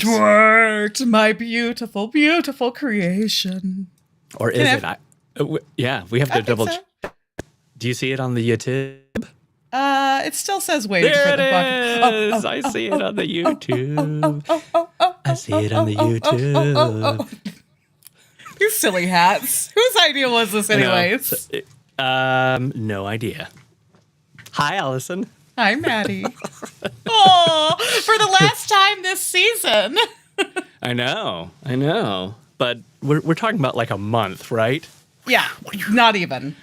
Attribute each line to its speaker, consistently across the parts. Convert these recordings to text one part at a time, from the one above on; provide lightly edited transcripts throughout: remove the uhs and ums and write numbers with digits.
Speaker 1: twerked, my beautiful, beautiful creation.
Speaker 2: Or is it? Yeah, we have to double check.
Speaker 1: So.
Speaker 2: Do you see it on the YouTube?
Speaker 1: It still says waiting
Speaker 2: there
Speaker 1: for the
Speaker 2: it is. I see it on the YouTube. I see it on the YouTube.
Speaker 1: You silly hats. Whose idea was this anyways?
Speaker 2: No idea. Hi, Allison.
Speaker 1: Hi, Maddie. Oh, for the last time this season.
Speaker 2: I know. But we're talking about like a month, right?
Speaker 1: Yeah, not even.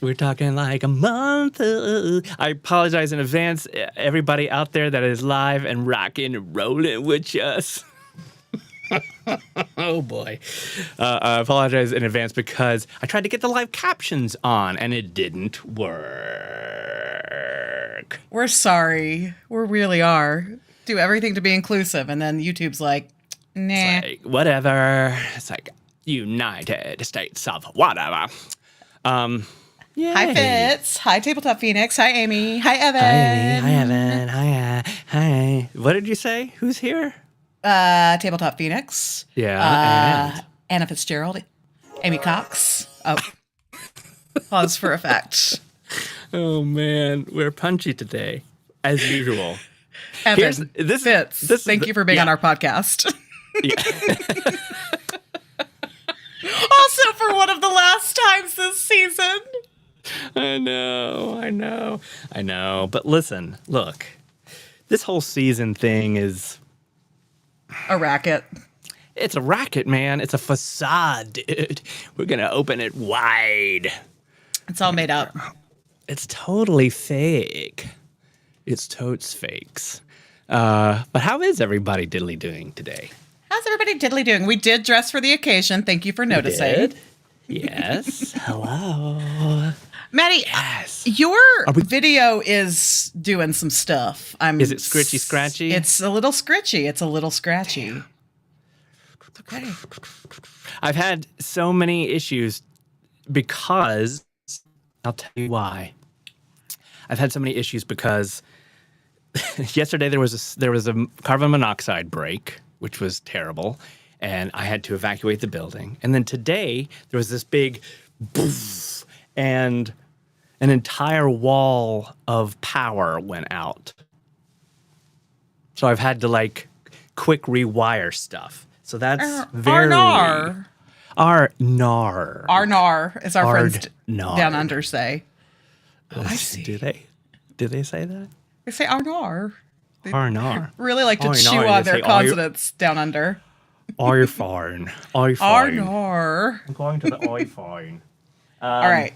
Speaker 2: We're talking like a month. I apologize in advance, everybody out there that is live and rocking and rolling with us. Oh, boy. I apologize in advance because I tried to get the live captions on and it didn't work.
Speaker 1: We're sorry. We really are. Do everything to be inclusive, and then YouTube's like, nah.
Speaker 2: It's like, whatever. It's like, United States of whatever. Yay.
Speaker 1: Hi, Fitz. Hi, Tabletop Phoenix. Hi, Amy. Hi, Evan.
Speaker 2: Hi, Amy. Hi, Evan. Hi. What did you say? Who's here?
Speaker 1: Tabletop Phoenix.
Speaker 2: Yeah.
Speaker 1: And Anna Fitzgerald. Amy Cox. Oh. Pause for effect.
Speaker 2: Oh, man. We're punchy today, as usual.
Speaker 1: Evan, Fitz, thank you for being on our podcast.
Speaker 2: Yeah.
Speaker 1: Also for one of the last times this season.
Speaker 2: I know. But listen, look, this whole season thing is
Speaker 1: a racket.
Speaker 2: It's a racket, man. It's a facade, dude. We're going to open it wide.
Speaker 1: It's all made up.
Speaker 2: It's totally fake. It's totes fakes. But how is everybody diddly doing today?
Speaker 1: How's everybody diddly doing? We did dress for the occasion. Thank you for noticing.
Speaker 2: Yes. Hello.
Speaker 1: Maddie,
Speaker 2: yes.
Speaker 1: Your video is doing some stuff.
Speaker 2: Is it scritchy scratchy?
Speaker 1: It's a little scritchy. It's a little scratchy. Damn. Okay.
Speaker 2: I've had so many issues because I'll tell you why. I've had so many issues because yesterday there was a carbon monoxide break, which was terrible, and I had to evacuate the building. And then today there was this big boof, and an entire wall of power went out. So I've had to quick rewire stuff. So that's very
Speaker 1: Arnar.
Speaker 2: Arnar.
Speaker 1: Arnar, as our friends
Speaker 2: Nar.
Speaker 1: down under say. Oh, I see.
Speaker 2: Do they say that?
Speaker 1: They say Arnar. They
Speaker 2: Arnar.
Speaker 1: really like to chew on their consonants down under.
Speaker 2: Arfarn.
Speaker 1: Arnar.
Speaker 2: I'm going to the Arfarn.
Speaker 1: All right.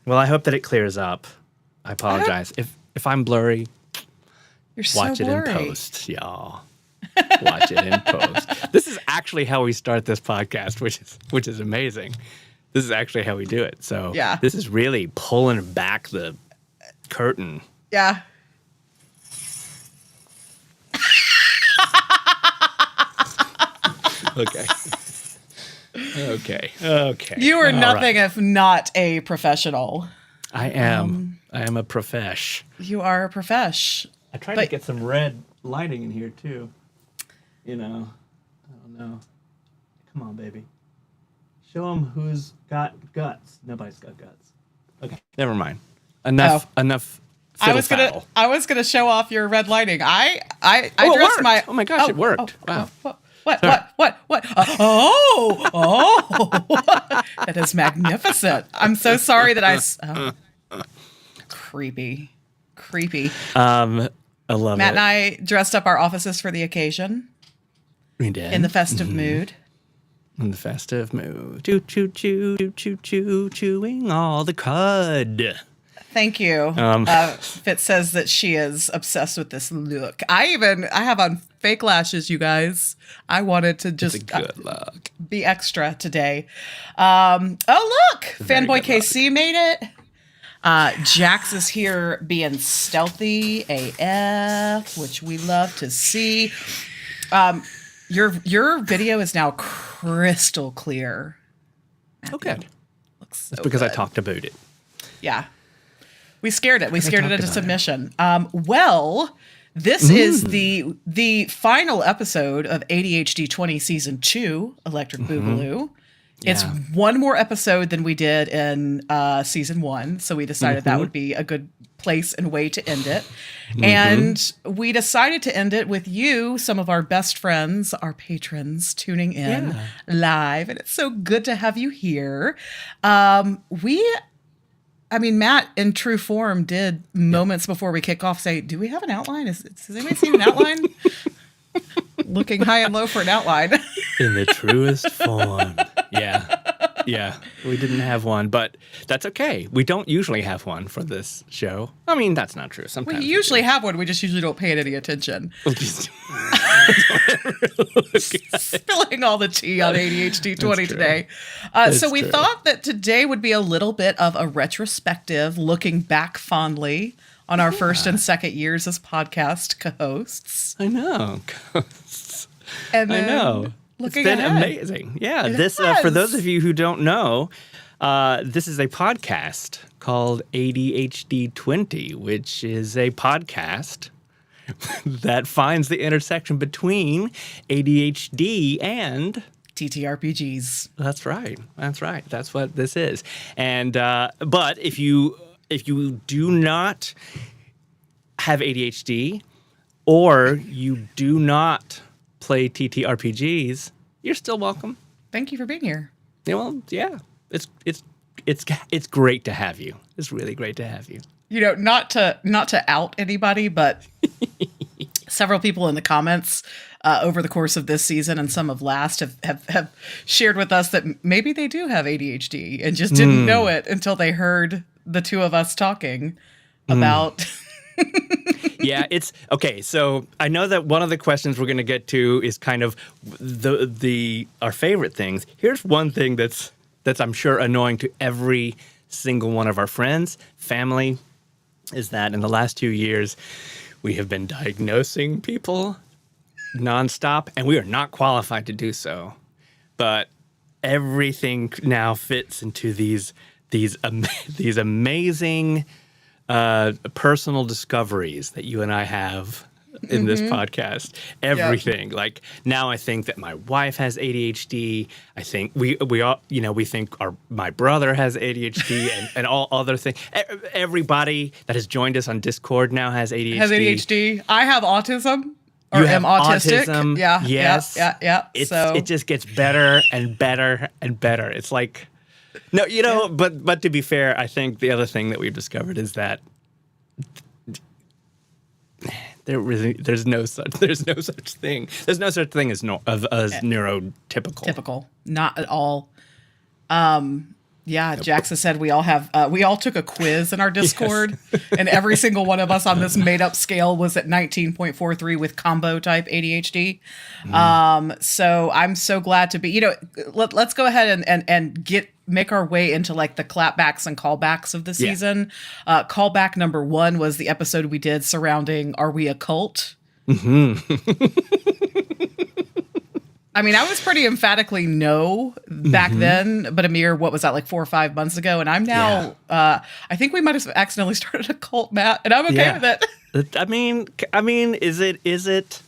Speaker 2: Well, I hope that it clears up. I apologize. If I'm blurry,
Speaker 1: you're so
Speaker 2: watch
Speaker 1: blurry.
Speaker 2: it in post, y'all. Watch it in post. This is actually how we start this podcast, which is amazing. This is actually how we do it. So
Speaker 1: yeah.
Speaker 2: This is really pulling back the curtain.
Speaker 1: Yeah.
Speaker 2: Okay.
Speaker 1: You are nothing if not a professional.
Speaker 2: I am. I am a profesh.
Speaker 1: You are a profesh.
Speaker 2: I tried to get some red lighting in here too. I don't know. Come on, baby. Show them who's got guts. Nobody's got guts. Okay, never mind. Enough.
Speaker 1: I was gonna show off your red lighting. I
Speaker 2: dressed
Speaker 1: dressed my.
Speaker 2: Oh my gosh, it worked. Wow.
Speaker 1: What? That is magnificent. I'm so sorry that creepy.
Speaker 2: I love
Speaker 1: Matt
Speaker 2: it.
Speaker 1: and I dressed up our offices for the occasion.
Speaker 2: We did.
Speaker 1: In the festive mood.
Speaker 2: In the festive mood. Chewing all the cud.
Speaker 1: Thank you. Fitz says that she is obsessed with this look. I have on fake lashes, you guys. I wanted to just
Speaker 2: it's a good look.
Speaker 1: Be extra today. Oh, look. Fanboy KC
Speaker 2: look.
Speaker 1: made it. Jax is here being stealthy AF, which we love to see. Your video is now crystal clear.
Speaker 2: Oh, good.
Speaker 1: Looks so
Speaker 2: It's because
Speaker 1: good.
Speaker 2: I talked about it.
Speaker 1: Yeah. We scared it. We scared it into submission. Well, This is the final episode of ADHD20 Season 2, Electric Boogaloo. It's one more episode than we did in Season 1, so we decided that would be a good place and way to end it. And we decided to end it with you, some of our best friends, our patrons, tuning in live. And it's so good to have you here. Matt, in true form, did moments before we kick off say, do we have an outline? Has anybody seen an outline? Looking high and low for an outline.
Speaker 2: In the truest form. Yeah. We didn't have one, but that's okay. We don't usually have one for this show. I mean, that's not true. Sometimes
Speaker 1: we usually have one. We just usually don't pay it any attention. Spilling all the tea on ADHD20 today. So we thought that today would be a little bit of a retrospective, looking back fondly on our first and second years as podcast co-hosts.
Speaker 2: I know.
Speaker 1: And then
Speaker 2: I know. It's been amazing. Yeah. This for those of you who don't know, this is a podcast called ADHD20, which is a podcast that finds the intersection between ADHD and
Speaker 1: TTRPGs.
Speaker 2: That's right. That's what this is. And but if you do not have ADHD or you do not play TTRPGs, you're still welcome.
Speaker 1: Thank you for being here.
Speaker 2: Yeah, well, yeah. It's great to have you. It's really great to have you.
Speaker 1: You know, not to out anybody, but several people in the comments over the course of this season and some of last have shared with us that maybe they do have ADHD and just didn't know it until they heard the two of us talking about
Speaker 2: Yeah, it's okay. So I know that one of the questions we're going to get to is kind of our favorite things. Here's one thing that's I'm sure annoying to every single one of our friends, family, is that in the last 2 years we have been diagnosing people nonstop, and we are not qualified to do so. But everything now fits into these amazing personal discoveries that you and I have in this podcast. Everything. Yep. Like now I think that my wife has ADHD. I think we all, we think my brother has ADHD and all other things. Everybody that has joined us on Discord now has ADHD.
Speaker 1: I have autism. Or am autistic.
Speaker 2: Autism.
Speaker 1: Yeah.
Speaker 2: Yes.
Speaker 1: Yeah.
Speaker 2: It just gets better and better and better. It's like no, but to be fair, I think the other thing that we've discovered is that there's no such thing. There's no such thing as neurotypical.
Speaker 1: Typical, not at all. Jackson said we all took a quiz in our Discord, and every single one of us on this made-up scale was at 19.43 with combo type ADHD. So I'm so glad to be. Let's go ahead and make our way into like the clapbacks and callbacks of the season. Callback number 1 was the episode we did surrounding "Are We a Cult?" I mean, I was pretty emphatically no back then, but Amir, what was that, like 4 or 5 months ago? And I'm now, I think we might have accidentally started a cult, Matt, and I'm okay with it.
Speaker 2: I mean, is it,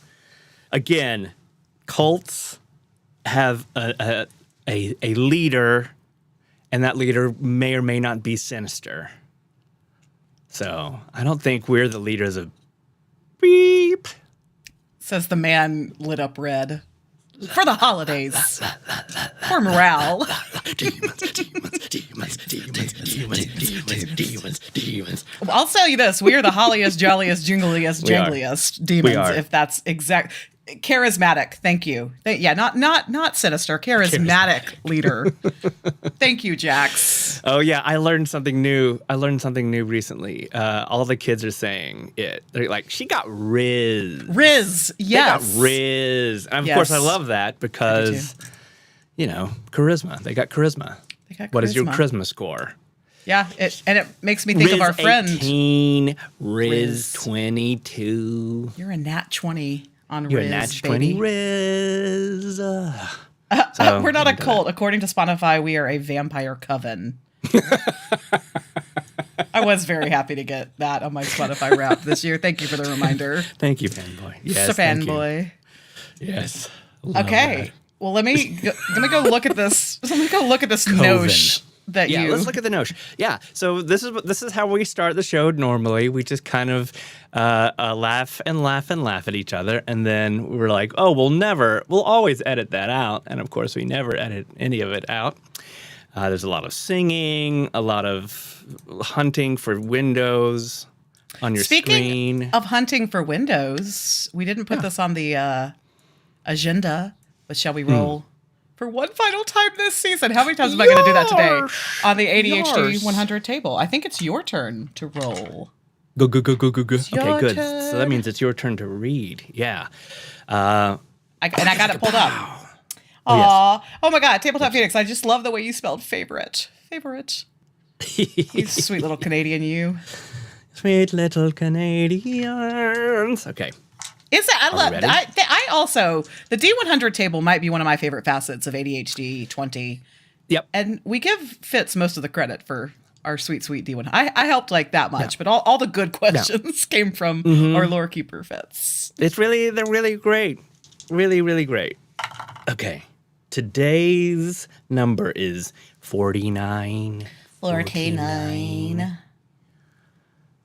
Speaker 2: again, cults have a leader, and that leader may or may not be sinister. So I don't think we're the leaders of beep.
Speaker 1: Says the man lit up red. For the holidays. For morale. Demons. Well, I'll tell you this. We are the holliest, jolliest, jingliest, jingliest demons, if that's exact. Charismatic. Thank you. Not sinister. Charismatic leader. Thank you, Jax.
Speaker 2: Oh yeah, I learned something new. Recently. All the kids are saying it. They're like, she got Riz.
Speaker 1: Yes.
Speaker 2: They got Riz. And of course, I love that because, charisma. They got charisma. What is your charisma score?
Speaker 1: Yeah, it makes me think of our friend.
Speaker 2: 18, Riz 22.
Speaker 1: You're a nat 20.
Speaker 2: You're a Natch 20 Riz.
Speaker 1: We're not a cult. According to Spotify, we are a vampire coven. I was very happy to get that on my Spotify wrap this year. Thank you for the reminder.
Speaker 2: Thank you, fanboy. Yes,
Speaker 1: It's a fanboy.
Speaker 2: Yes. Love
Speaker 1: Okay.
Speaker 2: that.
Speaker 1: Well, let me go look at this. Let me go look at this nosh that
Speaker 2: Yeah,
Speaker 1: you.
Speaker 2: let's look at the notion. Yeah, so this is how we start the show normally. We just kind of laugh and laugh and laugh at each other, and then we're like, oh, we'll always edit that out, and of course we never edit any of it out. There's a lot of singing, a lot of hunting for windows on your
Speaker 1: Speaking
Speaker 2: screen.
Speaker 1: of hunting for windows, we didn't put this on the agenda, but shall we roll for one final time this season? How many times am I going to do that today on the ADHD 100 table? I think it's your turn to roll.
Speaker 2: Go. Okay,
Speaker 1: your
Speaker 2: good.
Speaker 1: turn.
Speaker 2: So that means it's your turn to read. Yeah.
Speaker 1: I got it pulled up.
Speaker 2: Oh, yes.
Speaker 1: Aw. Oh my God, Tabletop Phoenix. I just love the way you spelled favorite. Favorite. You sweet little Canadian, you.
Speaker 2: Sweet little Canadians. Okay.
Speaker 1: Is that I love
Speaker 2: ready?
Speaker 1: I also the D100 table might be one of my favorite facets of ADHD20.
Speaker 2: Yep.
Speaker 1: And we give Fitz most of the credit for our sweet D100. I helped like that much, but all the good questions came from our lore keeper Fitz.
Speaker 2: They're really great. Really, really great. Okay. Today's number is 49.
Speaker 1: 49.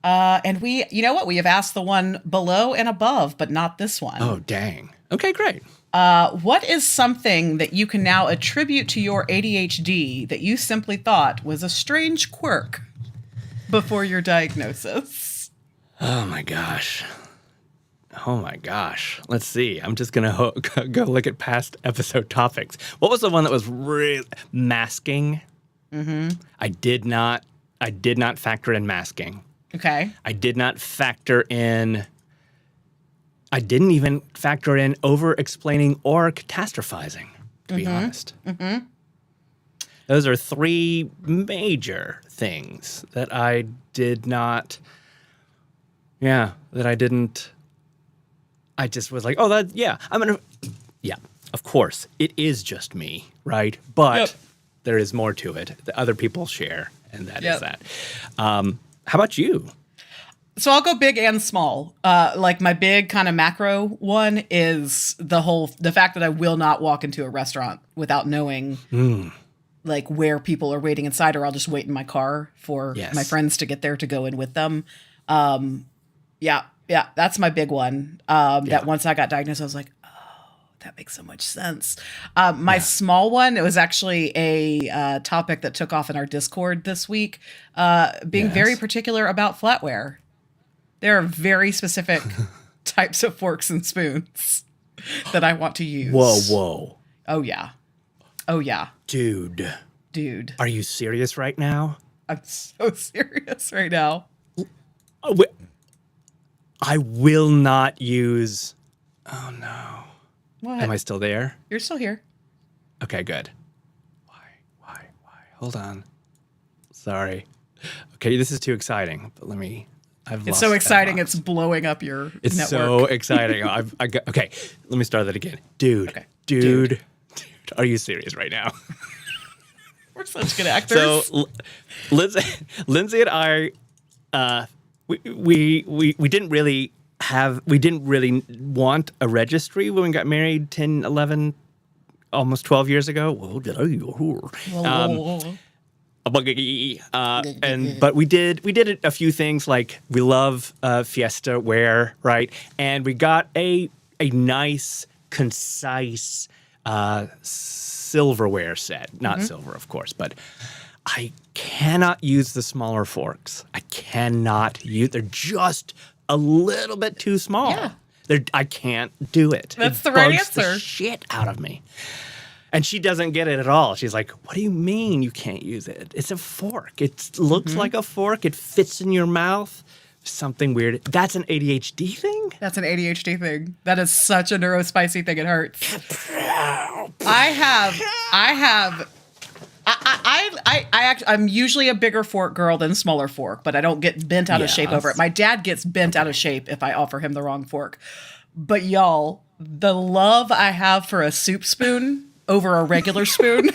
Speaker 1: And you know what? We have asked the one below and above, but not this one.
Speaker 2: Oh, dang. Okay, great.
Speaker 1: What is something that you can now attribute to your ADHD that you simply thought was a strange quirk before your diagnosis?
Speaker 2: Oh my gosh. Let's see. I'm just going to go look at past episode topics. What was the one that was really masking? Mm-hmm. I did not factor in masking.
Speaker 1: Okay.
Speaker 2: I didn't even factor in over-explaining or catastrophizing, to be honest. Mm-hmm. Those are three major things that I didn't. I just was like, oh, of course, it is just me, right? But there is more to it that other people share, and that is that. How about you?
Speaker 1: So I'll go big and small. Like my big kind of macro one is the fact that I will not walk into a restaurant without knowing like where people are waiting inside, or I'll just wait in my car for my friends to get there to go in with them. Yeah, that's my big one. That once I got diagnosed, I was like, oh, that makes so much sense. My small one, it was actually a topic that took off in our Discord this week, being very particular about flatware. There are very specific types of forks and spoons that I want to use.
Speaker 2: Whoa.
Speaker 1: Oh, yeah. Dude.
Speaker 2: Are you serious right now?
Speaker 1: I'm so serious right now.
Speaker 2: I will not use... Oh, no.
Speaker 1: What?
Speaker 2: Am I still there?
Speaker 1: You're still here.
Speaker 2: Okay, good. Why? Hold on. Sorry. Okay, this is too exciting, but
Speaker 1: It's so exciting, it's blowing up your network.
Speaker 2: It's so exciting. Okay, let me start that again. Dude, are you serious right now?
Speaker 1: We're such good actors.
Speaker 2: So, Lindsay and I, we didn't really want a registry when we got married 10, 11, almost 12 years ago. Well, did I? But we did a few things, like we love Fiesta ware, right? And we got a nice, concise silverware set. Not silver, of course, but I cannot use the smaller forks. They're just a little bit too small.
Speaker 1: Yeah.
Speaker 2: I can't do it.
Speaker 1: That's the right
Speaker 2: bugs the
Speaker 1: answer.
Speaker 2: shit out of me. And she doesn't get it at all. She's like, what do you mean you can't use it? It's a fork. It looks like a fork. It fits in your mouth. Something weird. That's an ADHD thing?
Speaker 1: That's an ADHD thing. That is such a neurospicy thing. It hurts. I'm usually a bigger fork girl than smaller fork, but I don't get bent out of shape over it. My dad gets bent out of shape if I offer him the wrong fork. But y'all, the love I have for a soup spoon over a regular spoon.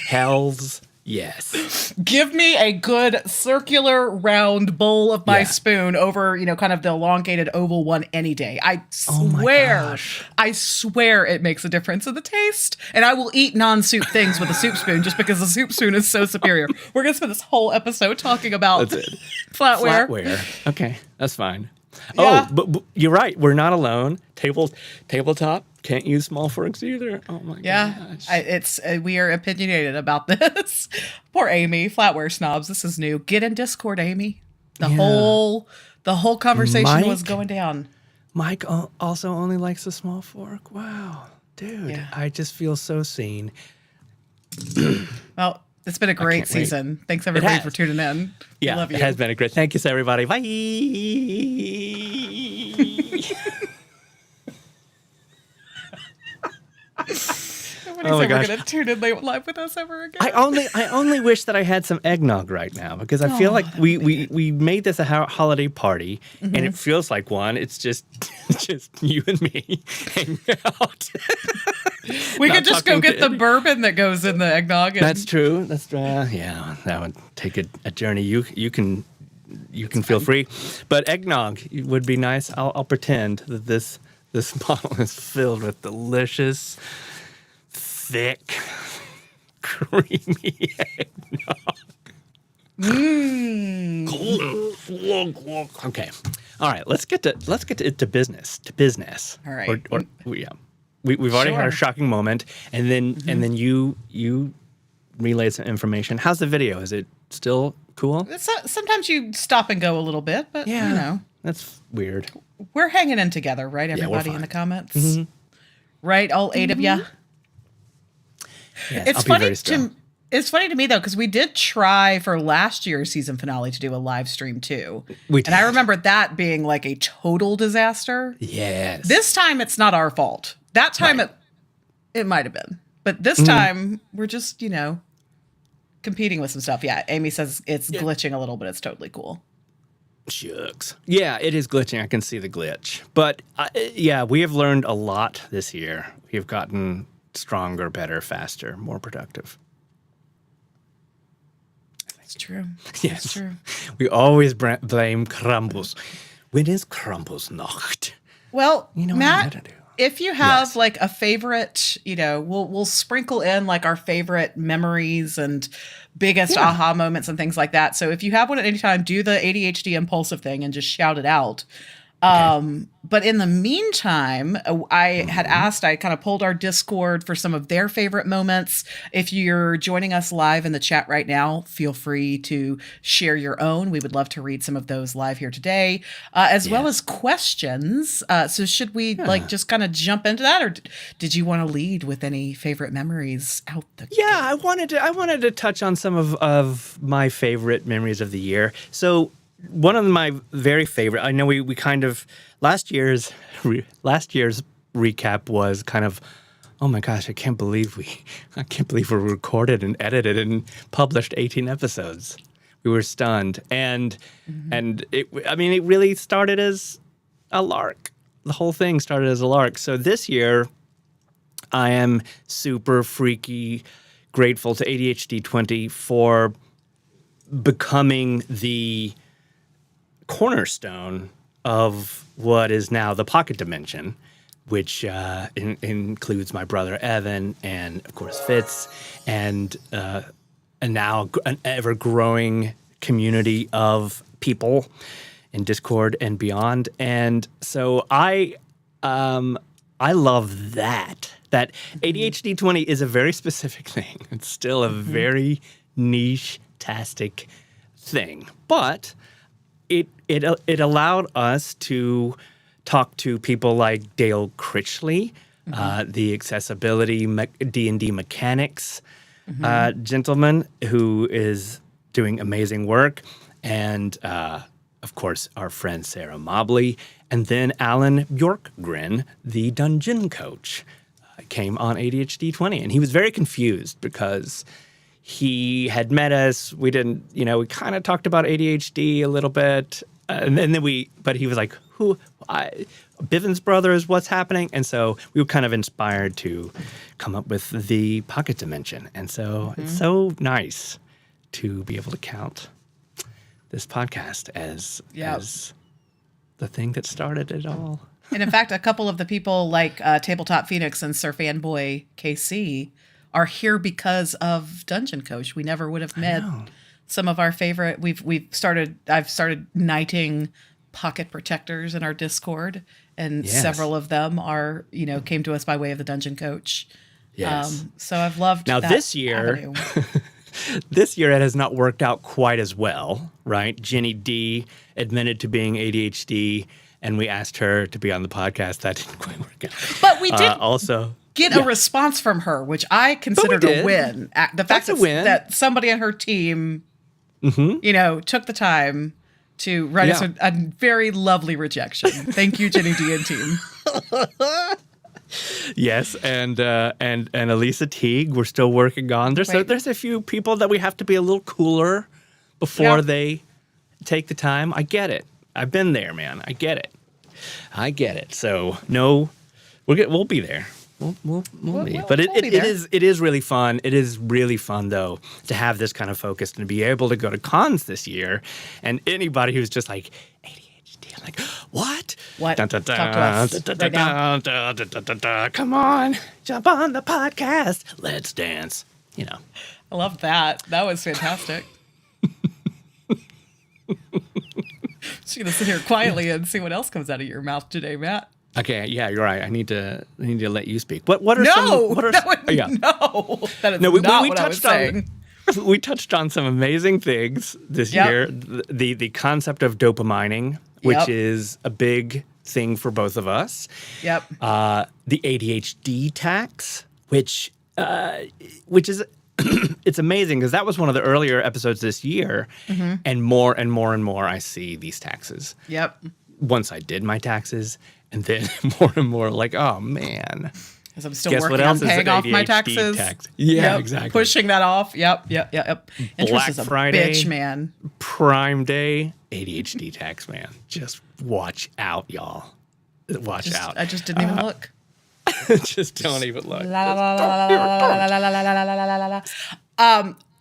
Speaker 2: Hells Yes.
Speaker 1: Give me a good circular round bowl of my
Speaker 2: Yeah.
Speaker 1: spoon over, kind of the elongated oval one any day. I
Speaker 2: Oh my
Speaker 1: swear,
Speaker 2: gosh.
Speaker 1: I swear it makes a difference in the taste. And I will eat non-soup things with a soup spoon just because the soup spoon is so superior. We're going to spend this whole episode talking about flatware.
Speaker 2: Flatware. Okay, that's fine.
Speaker 1: Yeah.
Speaker 2: Oh, but you're right. We're not alone. Tabletop can't use small forks either. Oh my gosh.
Speaker 1: We are opinionated about this. Poor Amy, flatware snobs. This is new. Get in Discord, Amy. The whole conversation was going down.
Speaker 2: Mike also only likes a small fork. Wow, dude,
Speaker 1: Yeah.
Speaker 2: I just feel so seen.
Speaker 1: Well, it's been a great season. Thanks everybody for tuning in.
Speaker 2: Yeah,
Speaker 1: Love you.
Speaker 2: it has been a great. Thank you, everybody. Bye.
Speaker 1: Nobody's ever going to tune in live with us ever again.
Speaker 2: I only wish that I had some eggnog right now because I feel like we made this a holiday party and it feels like one. It's just you and me hanging out.
Speaker 1: We could just go get the bourbon that goes in the eggnog.
Speaker 2: That's true. That's yeah. That would take a journey. You can feel free, but eggnog would be nice. I'll pretend that this bottle is filled with delicious, thick, creamy eggnog. Okay. All right. Let's get to business.
Speaker 1: All right.
Speaker 2: We've already had a shocking moment, and then you relayed some information. How's the video? Is it still cool?
Speaker 1: Sometimes you stop and go a little bit, but
Speaker 2: that's weird.
Speaker 1: We're hanging in together, right? Everybody in the comments, right? All 8 of you.
Speaker 2: Yeah,
Speaker 1: It's funny to me though, because we did try for last year's season finale to do a live stream too. And I remember that being like a total disaster.
Speaker 2: Yes.
Speaker 1: This time it's not our fault. That time it might have been. But this time we're just, competing with some stuff. Yeah, Amy says it's glitching a little, but it's totally cool.
Speaker 2: Shucks. Yeah, it is glitching. I can see the glitch. But we have learned a lot this year. We have gotten stronger, better, faster, more productive.
Speaker 1: It's true.
Speaker 2: Yes.
Speaker 1: It's true.
Speaker 2: We always blame Krampus. When is Krampusnacht?
Speaker 1: Well,
Speaker 2: You know
Speaker 1: Matt,
Speaker 2: what I'm gonna do.
Speaker 1: if you have like a favorite, we'll sprinkle in like our favorite memories and biggest aha moments and things like that. So if you have one at any time, do the ADHD impulsive thing and just shout it out. But in the meantime, I had asked, I kind of pulled our Discord for some of their favorite moments. If you're joining us live in the chat right now, feel free to share your own. We would love to read some of those live here today, as well as questions. So should we just kind of jump into that, or did you want to lead with any favorite memories out the gate?
Speaker 2: I wanted to touch on some of my favorite memories of the year. So one of my very favorite, I know we kind of last year's recap was kind of, oh my gosh, I can't believe we recorded and edited and published 18 episodes. We were stunned, and it really started as a lark. The whole thing started as a lark. So this year, I am super freaky grateful to ADHD20 for becoming the cornerstone of what is now the pocket dimension, which includes my brother Evan and of course Fitz, and now an ever-growing community of people in Discord and beyond. And so I love that ADHD20 is a very specific thing. It's still a very niche-tastic thing, but it allowed us to talk to people like Dale Critchley, the accessibility D&D mechanics gentleman who is doing amazing work, and of course our friend Sarah Mobley, and then Alan Bjorkgren, the dungeon coach, came on ADHD20, and he was very confused because he had met us. We didn't, we kind of talked about ADHD a little bit, and then but he was like, Bivens Brothers, what's happening? And so we were kind of inspired to come up with the pocket dimension. And so it's so nice to be able to count this podcast as the thing that started it all.
Speaker 1: And in fact, a couple of the people like Tabletop Phoenix and Sir Fanboy KC are here because of Dungeon Coach. We never would have met some of our favorite. I've started knighting pocket protectors in our Discord, and several of them came to us by way of the Dungeon Coach.
Speaker 2: Yes.
Speaker 1: So I've loved
Speaker 2: now
Speaker 1: that
Speaker 2: this year.
Speaker 1: avenue.
Speaker 2: This year it has not worked out quite as well, right? Jenny D admitted to being ADHD, and we asked her to be on the podcast. That didn't quite work out.
Speaker 1: But we did
Speaker 2: also
Speaker 1: get a response from her, which I considered a win. The fact that somebody on her team, took the time to write us a very lovely rejection. Thank you, Jenny D and team.
Speaker 2: Yes, and Elisa Teague, we're still working on. There's a few people that we have to be a little cooler before they take the time. I get it. I've been there, man. I get it. So no, we'll be there. We'll be. But it is really fun. It is really fun though to have this kind of focus and to be able to go to cons this year. And anybody who's just like ADHD, I'm like, what?
Speaker 1: What? Talk to us right now.
Speaker 2: Come on, jump on the podcast. Let's dance.
Speaker 1: I love that. That was fantastic. Just gonna sit here quietly and see what else comes out of your mouth today, Matt.
Speaker 2: Okay, yeah, you're right. I need to let you speak. What are
Speaker 1: no,
Speaker 2: some?
Speaker 1: No, that is not what I was saying.
Speaker 2: We touched on some amazing things this year. The concept of dopamining, which is a big thing for both of us. Yep. The ADHD tax, which is it's amazing because that was one of the earlier episodes this year, and more I see these taxes.
Speaker 1: Yep.
Speaker 2: Once I did my taxes, and then more and more like, oh man.
Speaker 1: Because I'm still working on paying off my taxes.
Speaker 2: Yeah, exactly.
Speaker 1: Pushing that off. Yep. Interest
Speaker 2: Black
Speaker 1: is a
Speaker 2: Friday,
Speaker 1: bitch, man.
Speaker 2: Prime Day, ADHD tax, man. Just watch out, y'all. Watch out.
Speaker 1: I just didn't even look.
Speaker 2: Just don't even look.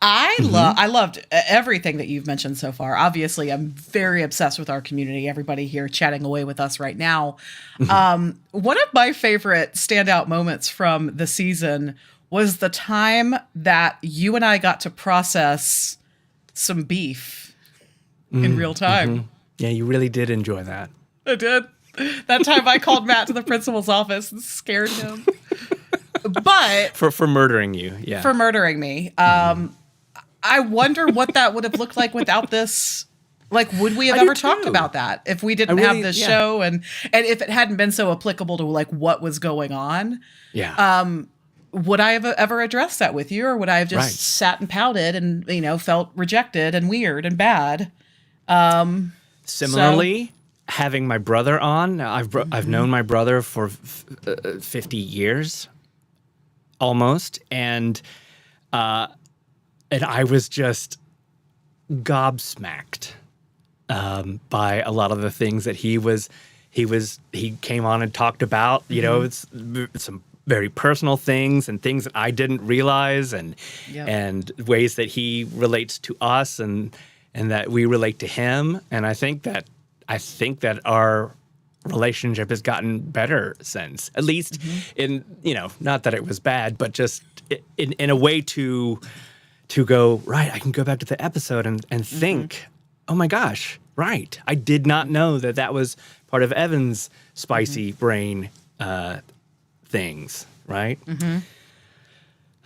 Speaker 1: I loved everything that you've mentioned so far. Obviously, I'm very obsessed with our community. Everybody here chatting away with us right now. One of my favorite standout moments from the season was the time that you and I got to process some beef in real time.
Speaker 2: Yeah, you really did enjoy that.
Speaker 1: I did. That time I called Matt to the principal's office and scared him. But
Speaker 2: for murdering you, yeah.
Speaker 1: For murdering me. I wonder what that would have looked like without this. Like, would we have ever talked about that if we didn't have this show and if it hadn't been so applicable to like what was going on?
Speaker 2: Yeah.
Speaker 1: Would I have ever addressed that with you, or would I have just sat and pouted and felt rejected and weird and bad?
Speaker 2: Similarly, having my brother on. Now, I've known my brother for 50 years, almost, and I was just gobsmacked by a lot of the things that he came on and talked about. It's some very personal things and things that I didn't realize, and ways that he relates to us and that we relate to him. And I think that our relationship has gotten better since, at least in, not that it was bad, but just in a way to go, right, I can go back to the episode and think, oh my gosh, right. I did not know that was part of Evan's spicy brain things, right?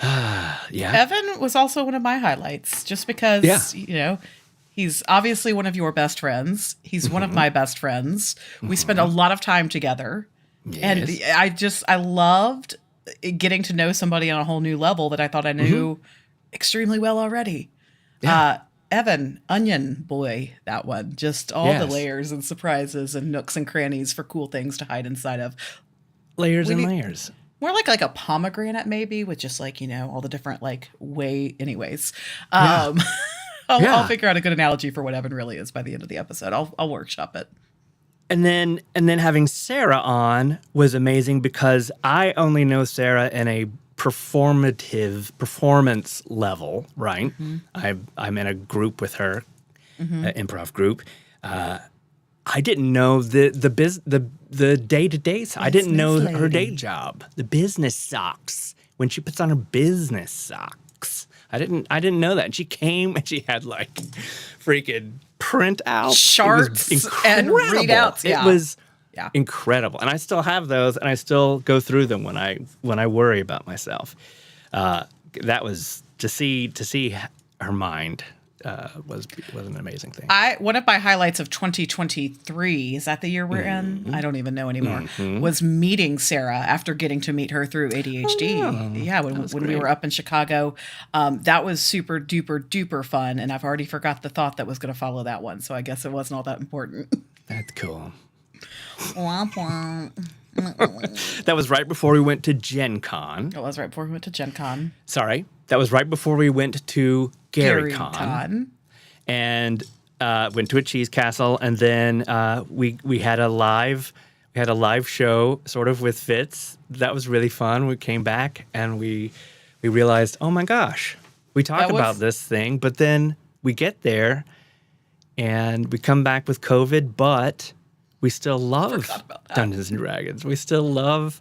Speaker 1: Evan was also one of my highlights, just because, he's obviously one of your best friends. He's one of my best friends. We spend a lot of time together. Yes. And I loved getting to know somebody on a whole new level that I thought I knew extremely well already. Yeah. Evan, Onion Boy, that one. Just all the layers and surprises and nooks and crannies for cool things to hide inside of.
Speaker 2: Layers and layers.
Speaker 1: More like a pomegranate maybe, with just all the different anyways. I'll figure out a good analogy for what Evan really is by the end of the episode. I'll workshop it.
Speaker 2: And then having Sarah on was amazing because I only know Sarah in a performance level, right? I'm in a group with her, improv group. I didn't know the day-to-day. I didn't know her day job, the business socks, when she puts on her business socks. I didn't know that. And she came and she had like freaking printouts,
Speaker 1: charts, and readouts.
Speaker 2: It was incredible. And I still have those, and I still go through them when I worry about myself. That was to see her mind was an amazing thing.
Speaker 1: One of my highlights of 2023, is that the year we're in? I don't even know anymore. Was meeting Sarah after getting to meet her through ADHD. When we were up in Chicago, that was super duper duper fun, and I've already forgot the thought that was going to follow that one. So I guess it wasn't all that important.
Speaker 2: That's cool.
Speaker 1: Womp womp.
Speaker 2: That was right before we went to Gen Con.
Speaker 1: It was right before we went to Gen Con.
Speaker 2: Sorry, that was right before we went to Gary Con. And went to a cheese castle, and then we had a live show sort of with Fitz. That was really fun. We came back and we realized, oh my gosh, we talk about this thing, but then we get there and we come back with COVID, but we still love Dungeons and Dragons. We still love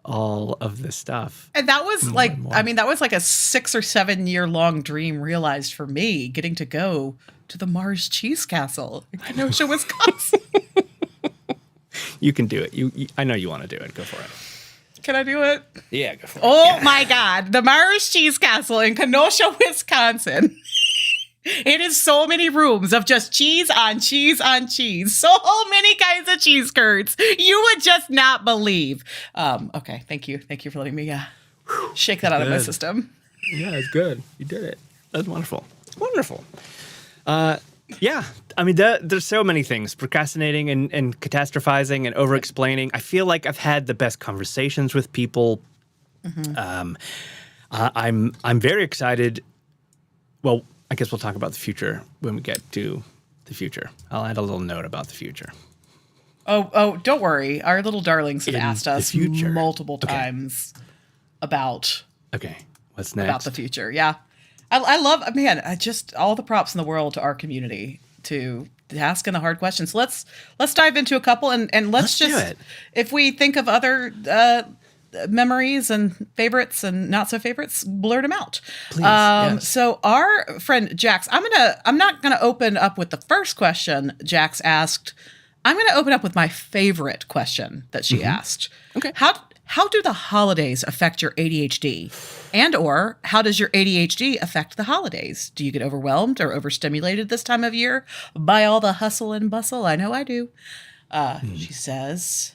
Speaker 2: all of this stuff.
Speaker 1: And that was that was like a 6 or 7 year long dream realized for me, getting to go to the Mars Cheese Castle in Kenosha, Wisconsin.
Speaker 2: You can do it. I know you want to do it. Go for it.
Speaker 1: Can I do it?
Speaker 2: Yeah, go for it.
Speaker 1: Oh my God. The Mars Cheese Castle in Kenosha, Wisconsin. It is so many rooms of just cheese on cheese on cheese. So many kinds of cheese curds. You would just not believe. Okay, thank you. Thank you for letting me shake that out of my system.
Speaker 2: Yeah, it's good. You did it. That's wonderful. Wonderful. Yeah, I mean, there's so many things. Procrastinating and catastrophizing and over-explaining. I feel like I've had the best conversations with people. I'm very excited. Well, I guess we'll talk about the future when we get to the future. I'll add a little note about the future.
Speaker 1: Oh, don't worry. Our little darlings have asked us multiple times about
Speaker 2: what's next?
Speaker 1: About the future. Yeah. I love, man, all the props in the world to our community to asking the hard questions. Let's dive into a couple and let's just do it. If we think of other memories and favorites and not so favorites, blurt them out.
Speaker 2: Please, yes.
Speaker 1: So our friend Jax, I'm not gonna open up with the first question Jax asked. I'm gonna open up with my favorite question that she asked.
Speaker 2: Okay.
Speaker 1: How do the holidays affect your ADHD? And or how does your ADHD affect the holidays? Do you get overwhelmed or overstimulated this time of year by all the hustle and bustle? I know I do. She says,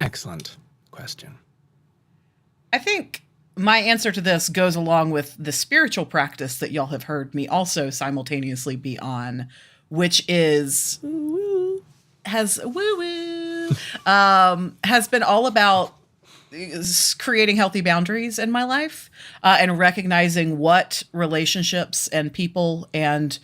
Speaker 2: excellent question.
Speaker 1: I think my answer to this goes along with the spiritual practice that y'all have heard me also simultaneously be on, which is has been all about creating healthy boundaries in my life and recognizing what relationships and people and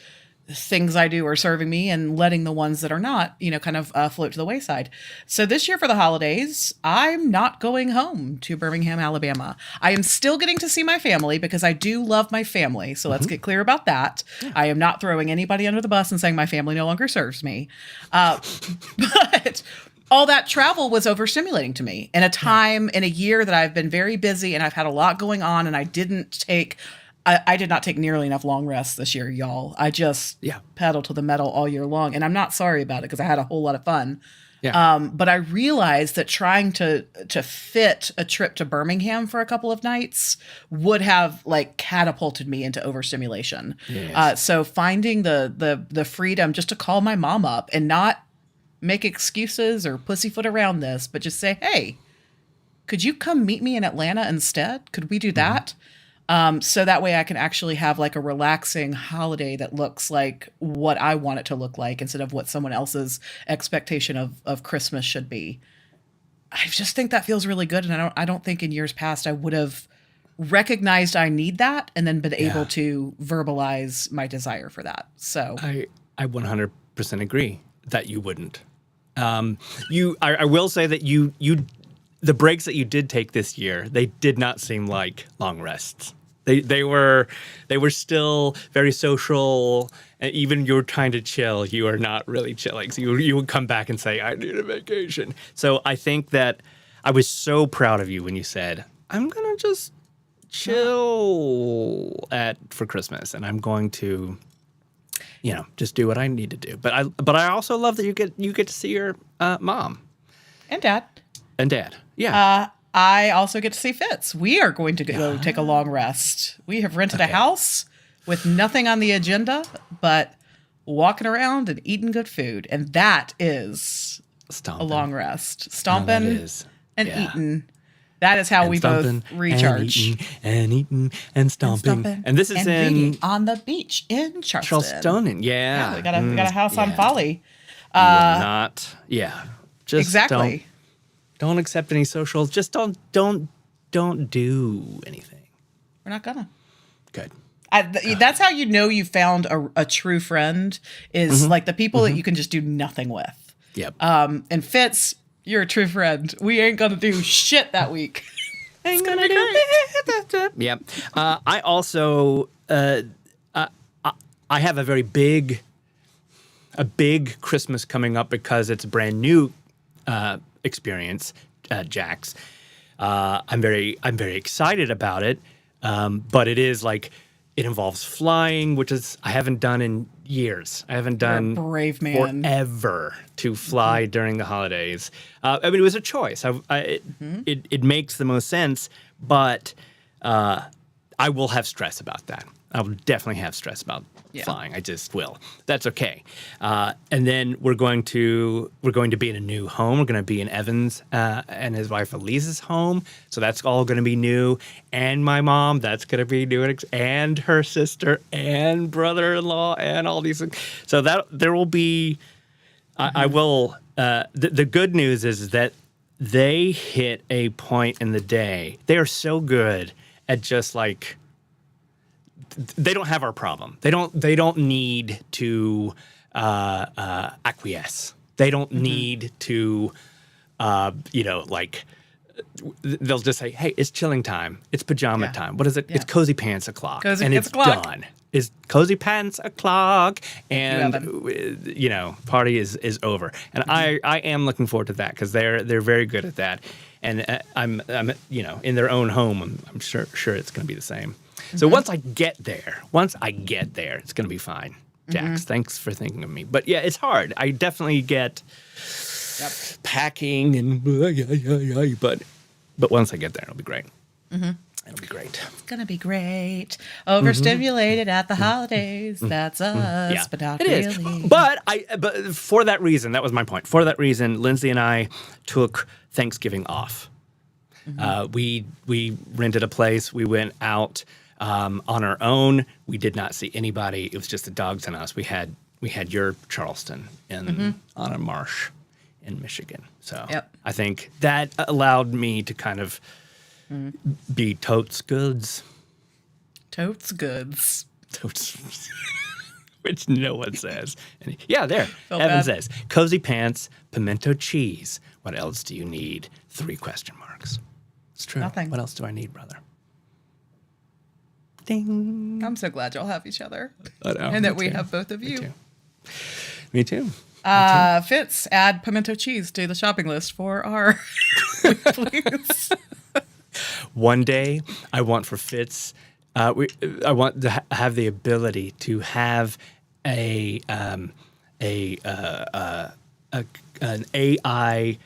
Speaker 1: things I do are serving me and letting the ones that are not, kind of float to the wayside. So this year for the holidays, I'm not going home to Birmingham, Alabama. I am still getting to see my family because I do love my family. So let's get clear about that. Yeah. I am not throwing anybody under the bus and saying my family no longer serves me. But all that travel was overstimulating to me in a time, in a year that I've been very busy and I've had a lot going on, and I did not take nearly enough long rests this year, y'all. I just pedaled to the metal all year long, and I'm not sorry about it because I had a whole lot of fun. Yeah. But I realized that trying to fit a trip to Birmingham for a couple of nights would have catapulted me into overstimulation. Yes. So finding the freedom just to call my mom up and not make excuses or pussyfoot around this, but just say, hey, could you come meet me in Atlanta instead? Could we do that? So that way I can actually have a relaxing holiday that looks like what I want it to look like instead of what someone else's expectation of Christmas should be. I just think that feels really good. And I don't think in years past I would have recognized I need that and then been able to verbalize my desire for that. So
Speaker 2: I 100% agree that you wouldn't. I will say that the breaks that you did take this year, they did not seem like long rests. They were still very social. And even you were trying to chill, you are not really chilling. So you would come back and say, I need a vacation. So I think that I was so proud of you when you said, I'm going to just chill for Christmas, and I'm going to, just do what I need to do. But I also love that you get to see your mom
Speaker 1: and dad.
Speaker 2: And dad. Yeah.
Speaker 1: I also get to see Fitz. We are going to go take a long rest. We have rented a house with nothing on the agenda but walking around and eating good food. And that is a long rest. Stomping and eating. That is how we both recharge.
Speaker 2: And eating and stomping. And this is
Speaker 1: on the beach in Charleston.
Speaker 2: Yeah.
Speaker 1: We got a house on Folly.
Speaker 2: Just
Speaker 1: exactly.
Speaker 2: Don't accept any social. Just don't do anything.
Speaker 1: We're not gonna.
Speaker 2: Good.
Speaker 1: That's how you know you found a true friend is like the people that you can just do nothing with.
Speaker 2: Yep.
Speaker 1: And Fitz, you're a true friend. We ain't gonna do shit that week.
Speaker 2: Ain't gonna do it. Yep. I also I have a very big Christmas coming up because it's a brand new experience, Jax. I'm very excited about it, but it is like it involves flying, which is I haven't done in years. I haven't done
Speaker 1: brave man
Speaker 2: forever to fly during the holidays. I mean, it was a choice. It makes the most sense, but I will have stress about that. I will definitely have stress about flying. I just will. That's okay. And then we're going to be in a new home. We're going to be in Evan's and his wife Elise's home. So that's all going to be new. And my mom, that's going to be new. And her sister and brother-in-law and all these things. So that there will be. I will. The good news is that they hit a point in the day. They are so good at just like. They don't have our problem. They don't need to acquiesce. They don't need to, they'll just say, "Hey, it's chilling time. It's pajama time. What is it? Yeah. It's cozy pants o'clock, and it's done. It's cozy pants o'clock, and party is over." And I am looking forward to that because they're very good at that, and I'm in their own home. I'm sure it's going to be the same. So once I get there, it's going to be fine. Jax, thanks for thinking of me. But yeah, it's hard. I definitely get packing and but once I get there, it'll be great. It'll be great.
Speaker 1: It's going to be great. Overstimulated at the holidays. That's us, but not really.
Speaker 2: Is. But for that reason, that was my point. For that reason, Lindsay and I took Thanksgiving off. We rented a place. We went out on our own. We did not see anybody. It was just the dogs and us. We had your Charleston on a marsh in Michigan. So I think that allowed me to kind of be totes goods.
Speaker 1: Totes goods.
Speaker 2: Totes. Which no one says. And there.
Speaker 1: Feel
Speaker 2: Evan
Speaker 1: bad.
Speaker 2: says, cozy pants, pimento cheese. What else do you need? 3 question marks. It's true.
Speaker 1: Nothing.
Speaker 2: What else do I need, brother? Ding.
Speaker 1: I'm so glad y'all have each other.
Speaker 2: I know,
Speaker 1: and that we have both of you.
Speaker 2: Me too.
Speaker 1: Fitz, add pimento cheese to the shopping list for our please.
Speaker 2: One day, I want for Fitz, I want to have the ability to have an AI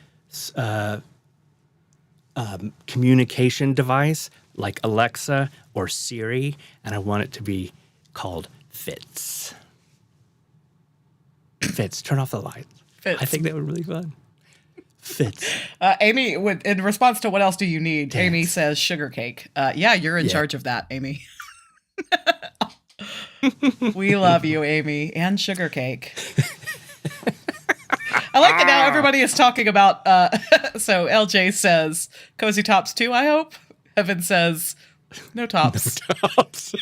Speaker 2: communication device like Alexa or Siri, and I want it to be called Fitz. Fitz, turn off the lights.
Speaker 1: Fitz.
Speaker 2: I think that would be really fun. Fitz.
Speaker 1: Amy, in response to what else do you need?
Speaker 2: Dance.
Speaker 1: Amy says sugar cake. You're in charge of that, Amy. We love you, Amy, and sugar cake. I like that now everybody is talking about, so LJ says, Cozy Tops 2, I hope. Evan says, No tops.
Speaker 2: Tops.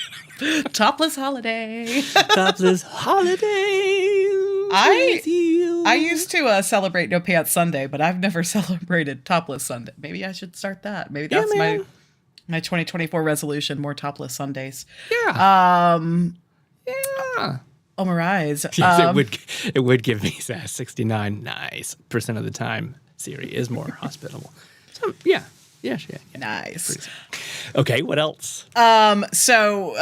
Speaker 1: Topless holiday.
Speaker 2: Topless holiday.
Speaker 1: I used to celebrate No Pants Sunday, but I've never celebrated Topless Sunday. Maybe I should start that. Maybe that's my 2024 resolution, more topless Sundays.
Speaker 2: Yeah.
Speaker 1: Oh, my eyes.
Speaker 2: Yes, it would give me 69% of the time Siri is more hospitable. So yeah.
Speaker 1: Nice.
Speaker 2: Okay, what else?
Speaker 1: So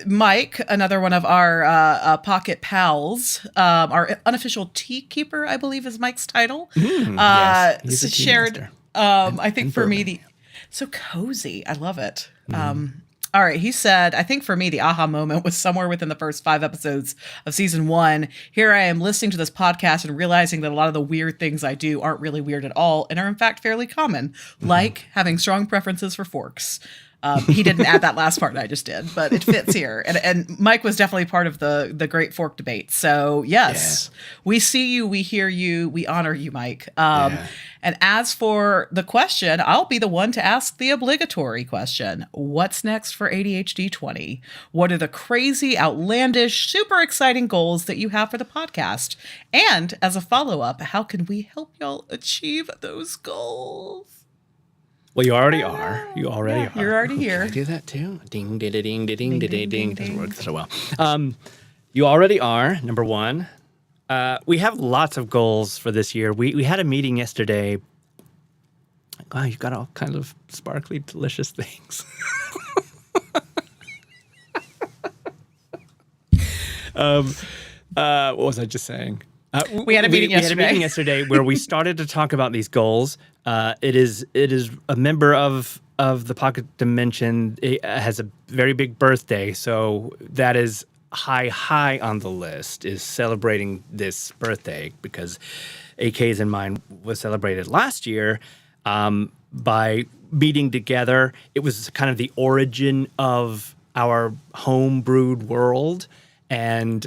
Speaker 1: Mike, another one of our pocket pals, our unofficial tea keeper, I believe is Mike's title.
Speaker 2: Yes, he's a tea
Speaker 1: shared.
Speaker 2: master.
Speaker 1: I think for me so cozy. I love it. All right. He said, I think for me, the aha moment was somewhere within the first 5 episodes of season 1. Here I am listening to this podcast and realizing that a lot of the weird things I do aren't really weird at all and are in fact fairly common, like having strong preferences for forks. He didn't add that last part, I just did, but it fits here. And Mike was definitely part of the great fork debate. So yes, we see you, we hear you, we honor you, Mike. And as for the question, I'll be the one to ask the obligatory question. What's next for ADHD20? What are the crazy, outlandish, super exciting goals that you have for the podcast? And as a follow-up, how can we help y'all achieve those goals?
Speaker 2: Well, you already are. You already are.
Speaker 1: You're already here.
Speaker 2: Can I do that too? Ding, ding, ding, ding, ding, ding. Doesn't work so well. You already are, number one. We have lots of goals for this year. We had a meeting yesterday. Wow, you've got all kinds of sparkly, delicious things. What was I just saying?
Speaker 1: We had a meeting yesterday.
Speaker 2: We had a meeting yesterday where we started to talk about these goals. It is a member of the Pocket Dimension. It has a very big birthday, so that is high on the list, is celebrating this birthday, because AK's and mine was celebrated last year by meeting together. It was kind of the origin of our home brewed world. And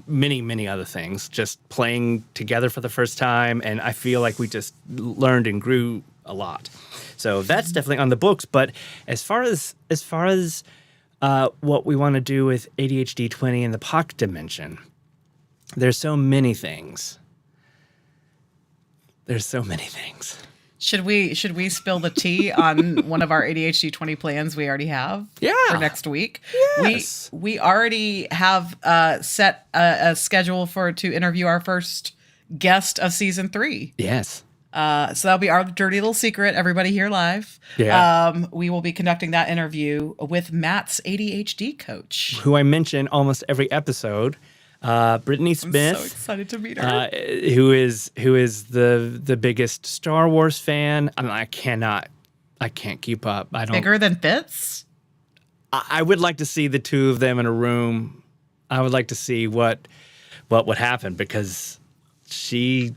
Speaker 2: many other things, just playing together for the first time. And I feel like we just learned and grew a lot. So that's definitely on the books. But as far as what we want to do with ADHD20 and the Pocket Dimension, there's so many things. Should we
Speaker 1: spill the tea on one of our ADHD20 plans we already have for next week?
Speaker 2: Yes.
Speaker 1: We already have set a schedule to interview our first guest of season 3.
Speaker 2: Yes.
Speaker 1: So that'll be our dirty little secret, everybody here live.
Speaker 2: Yeah.
Speaker 1: We will be conducting that interview with Matt's ADHD coach,
Speaker 2: who I mention almost every episode. Brittany Smith.
Speaker 1: I'm so excited to meet her.
Speaker 2: Who is the biggest Star Wars fan. I mean, I can't keep up.
Speaker 1: Bigger than Fitz?
Speaker 2: I would like to see the two of them in a room. I would like to see what would happen, because she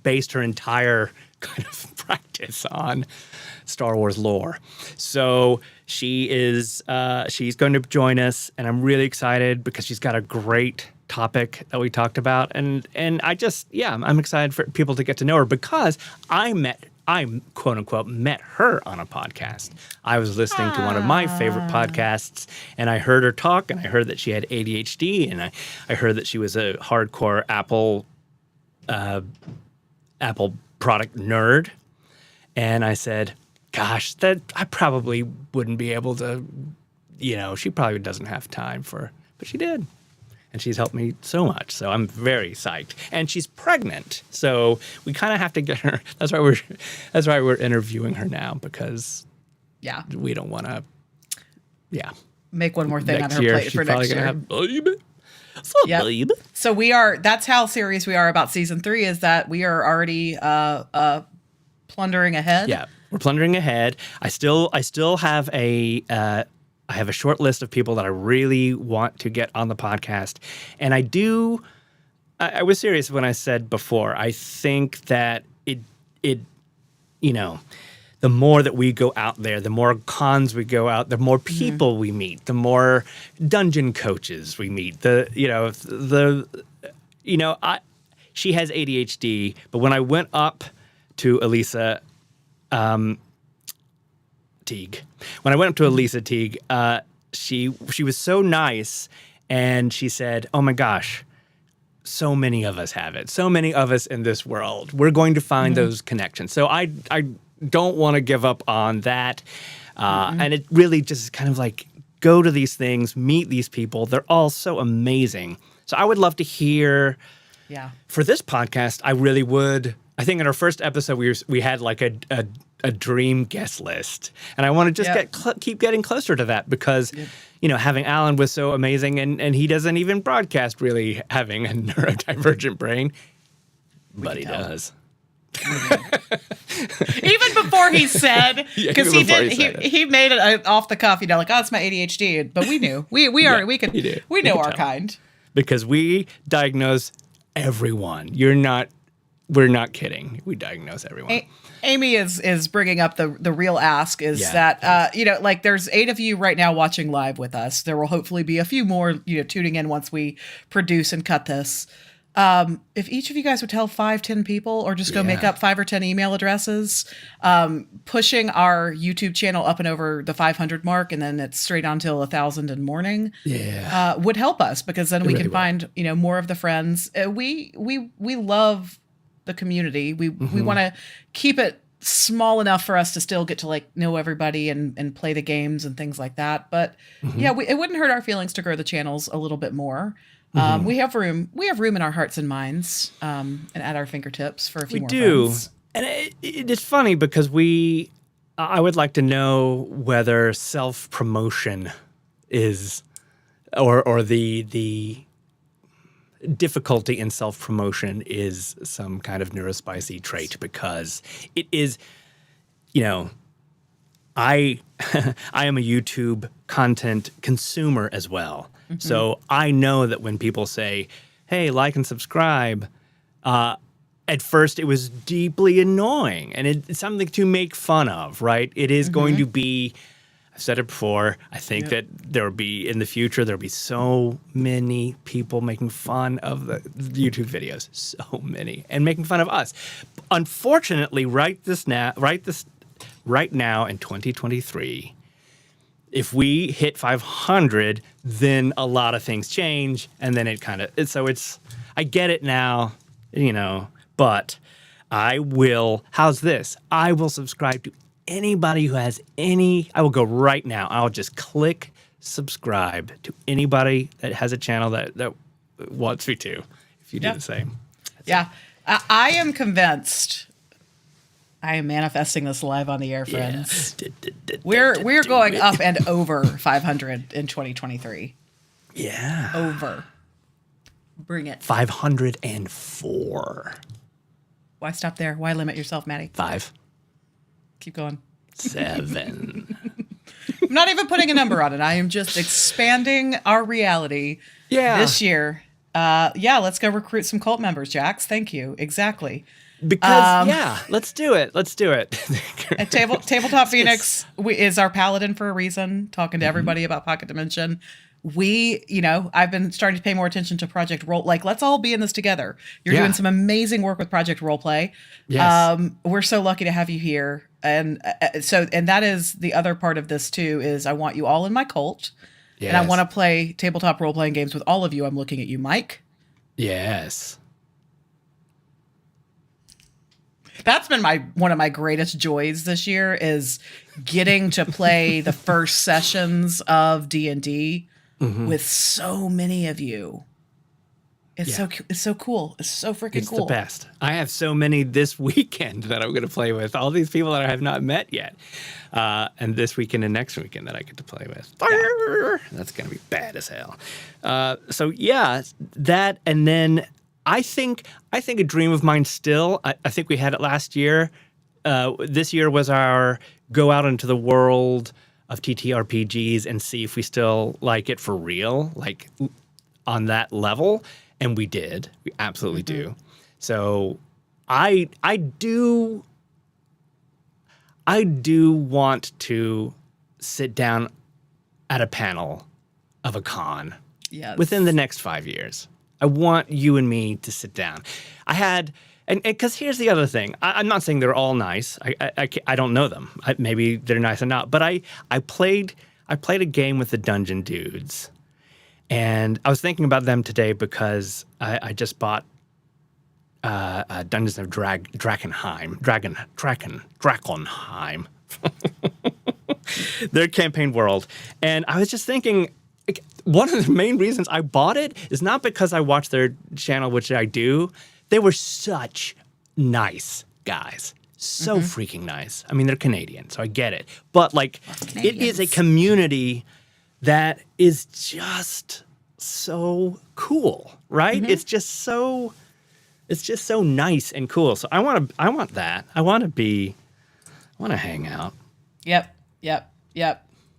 Speaker 2: based her entire kind of practice on Star Wars lore. So she's going to join us, and I'm really excited because she's got a great topic that we talked about, and I'm excited for people to get to know her, because I quote unquote met her on a podcast. I was listening to one of my favorite podcasts, and I heard her talk, and I heard that she had ADHD, and I heard that she was a hardcore Apple product nerd. And I said, gosh, that I probably wouldn't be able to, she probably doesn't have time but she did. And she's helped me so much. So I'm very psyched. And she's pregnant. So we kind of have to get her. That's why we're interviewing her now, because we don't want to
Speaker 1: make one more thing on her plate for next year.
Speaker 2: Have baby.
Speaker 1: Yep. So that's how serious we are about season 3, is that we are already plundering ahead.
Speaker 2: Yeah, we're plundering ahead. I still have I have a short list of people that I really want to get on the podcast. And I was serious when I said before, I think that it the more that we go out there, the more cons we go out, the more people we meet, the more dungeon coaches we meet. She has ADHD, but when I went up to Elisa Teague. When I went up to Elisa Teague, she was so nice, and she said, "Oh my gosh, so many of us have it. So many of us in this world. We're going to find those connections." So I don't want to give up on that. And it really just kind of like go to these things, meet these people. They're all so amazing. So I would love to hear.
Speaker 1: Yeah.
Speaker 2: For this podcast, I really would. I think in our first episode, we had like a dream guest list, and I want to just keep getting closer to that because, having Alan was so amazing, and he doesn't even broadcast really having a neurodivergent brain, but he does.
Speaker 1: Even before he said, because he made it off the cuff, like, oh, it's my ADHD, but we knew we know our kind
Speaker 2: because we diagnose everyone. We're not kidding. We diagnose everyone.
Speaker 1: Amy is bringing up the real ask is that, like there's 8 of you right now watching live with us. There will hopefully be a few more, tuning in once we produce and cut this. If each of you guys would tell 5-10 people or just go make up 5 or 10 email addresses, pushing our YouTube channel up and over the 500 mark, and then it's straight on till 1,000 and morning, would help us because then we can find, more of the friends. We love the community. We want to keep it small enough for us to still get to like know everybody and play the games and things like that. But it wouldn't hurt our feelings to grow the channels a little bit more. We have room in our hearts and minds, and at our fingertips for a few more friends.
Speaker 2: And it's funny because I would like to know whether self-promotion is, or the difficulty in self-promotion is some kind of neurospicy trait, because it is, I am a YouTube content consumer as well. So I know that when people say, hey, like and subscribe, at first it was deeply annoying and it's something to make fun of, right? It is going to be, I've said it before, I think that in the future, there'll be so many people making fun of the YouTube videos, so many, and making fun of us. Unfortunately, right now in 2023, if we hit 500, then a lot of things change, and then I get it now, but I will subscribe to anybody who has I will go right now. I'll just click subscribe to anybody that has a channel that wants me to, if you do the same.
Speaker 1: I am convinced. I am manifesting this live on the air, friends. We're going up and over 500 in 2023.
Speaker 2: Yeah.
Speaker 1: Over. Bring it.
Speaker 2: 504.
Speaker 1: Why stop there? Why limit yourself, Maddie?
Speaker 2: 5.
Speaker 1: Keep going.
Speaker 2: 7.
Speaker 1: I'm not even putting a number on it. I am just expanding our reality this year. Let's go recruit some cult members, Jax. Thank you. Exactly.
Speaker 2: Because let's do it.
Speaker 1: At Tabletop Phoenix is our paladin for a reason, talking to everybody about Pocket Dimension. I've been starting to pay more attention to Project Role. Like, let's all be in this together. You're doing some amazing work with Project Roleplay.
Speaker 2: Yes.
Speaker 1: We're so lucky to have you here. And and that is the other part of this too, is I want you all in my cult. Yes. And I want to play tabletop role-playing games with all of you. I'm looking at you, Mike.
Speaker 2: Yes.
Speaker 1: That's been one of my greatest joys this year, is getting to play the first sessions of D&D with so many of you. It's so cool. It's so freaking cool.
Speaker 2: It's the best. I have so many this weekend that I'm going to play with. All these people that I have not met yet. And this weekend and next weekend that I get to play with. Yeah. That's going to be bad as hell. That, and then I think a dream of mine still, I think we had it last year. This year was our go out into the world of TTRPGs and see if we still like it for real, like on that level. And we did. We absolutely do. So I do want to sit down at a panel of a con within the next 5 years. I want you and me to sit down. I had And because here's the other thing. I'm not saying they're all nice. I don't know them. Maybe they're nice or not. But I played a game with the Dungeon Dudes. And I was thinking about them today because I just bought Dungeons of Drakenheim. Their campaign world. And I was just thinking, like, one of the main reasons I bought it is not because I watch their channel, which I do. They were such nice guys. So freaking nice. I mean, they're Canadian, so I get it. But, like, it is a community that is just so cool, right? It's just so nice and cool. So I want that. I want to hang out.
Speaker 1: Yep.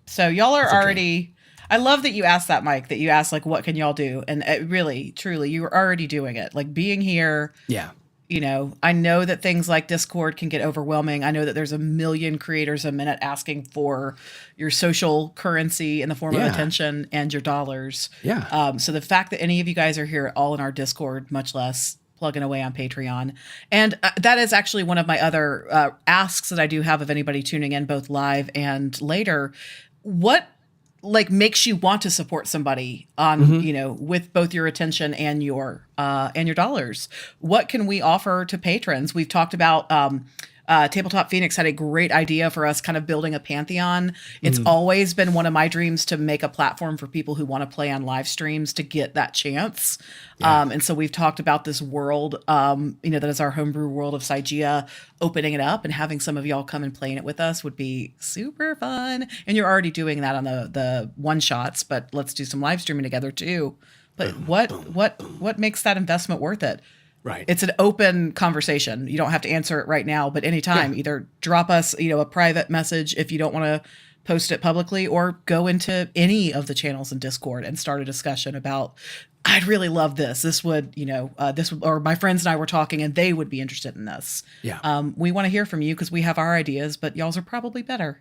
Speaker 1: So y'all are already... I love that you asked that, Mike, that you asked, like, what can y'all do? And really, truly, you were already doing it. Like, being here.
Speaker 2: Yeah.
Speaker 1: You know, I know that things like Discord can get overwhelming. I know that there's a million creators a minute asking for your social currency in the form of attention and your dollars.
Speaker 2: Yeah.
Speaker 1: So the fact that any of you guys are here all in our Discord, much less plugging away on Patreon. And that is actually one of my other asks that I do have of anybody tuning in both live and later. What makes you want to support somebody on, with both your attention and your dollars? What can we offer to patrons? We've talked about, Tabletop Phoenix had a great idea for us kind of building a Pantheon. It's always been one of my dreams to make a platform for people who want to play on live streams to get that chance. Yeah. And so we've talked about this world, that is our homebrew world of Sigeia, opening it up and having some of y'all come and play in it with us would be super fun. And you're already doing that on the one shots, but let's do some live streaming together too. But what makes that investment worth it?
Speaker 2: Right.
Speaker 1: It's an open conversation. You don't have to answer it right now, but anytime, either drop us, a private message if you don't want to post it publicly, or go into any of the channels in Discord and start a discussion about, I'd really love this. This would, or my friends and I were talking and they would be interested in this.
Speaker 2: Yeah.
Speaker 1: We want to hear from you because we have our ideas, but y'all's are probably better.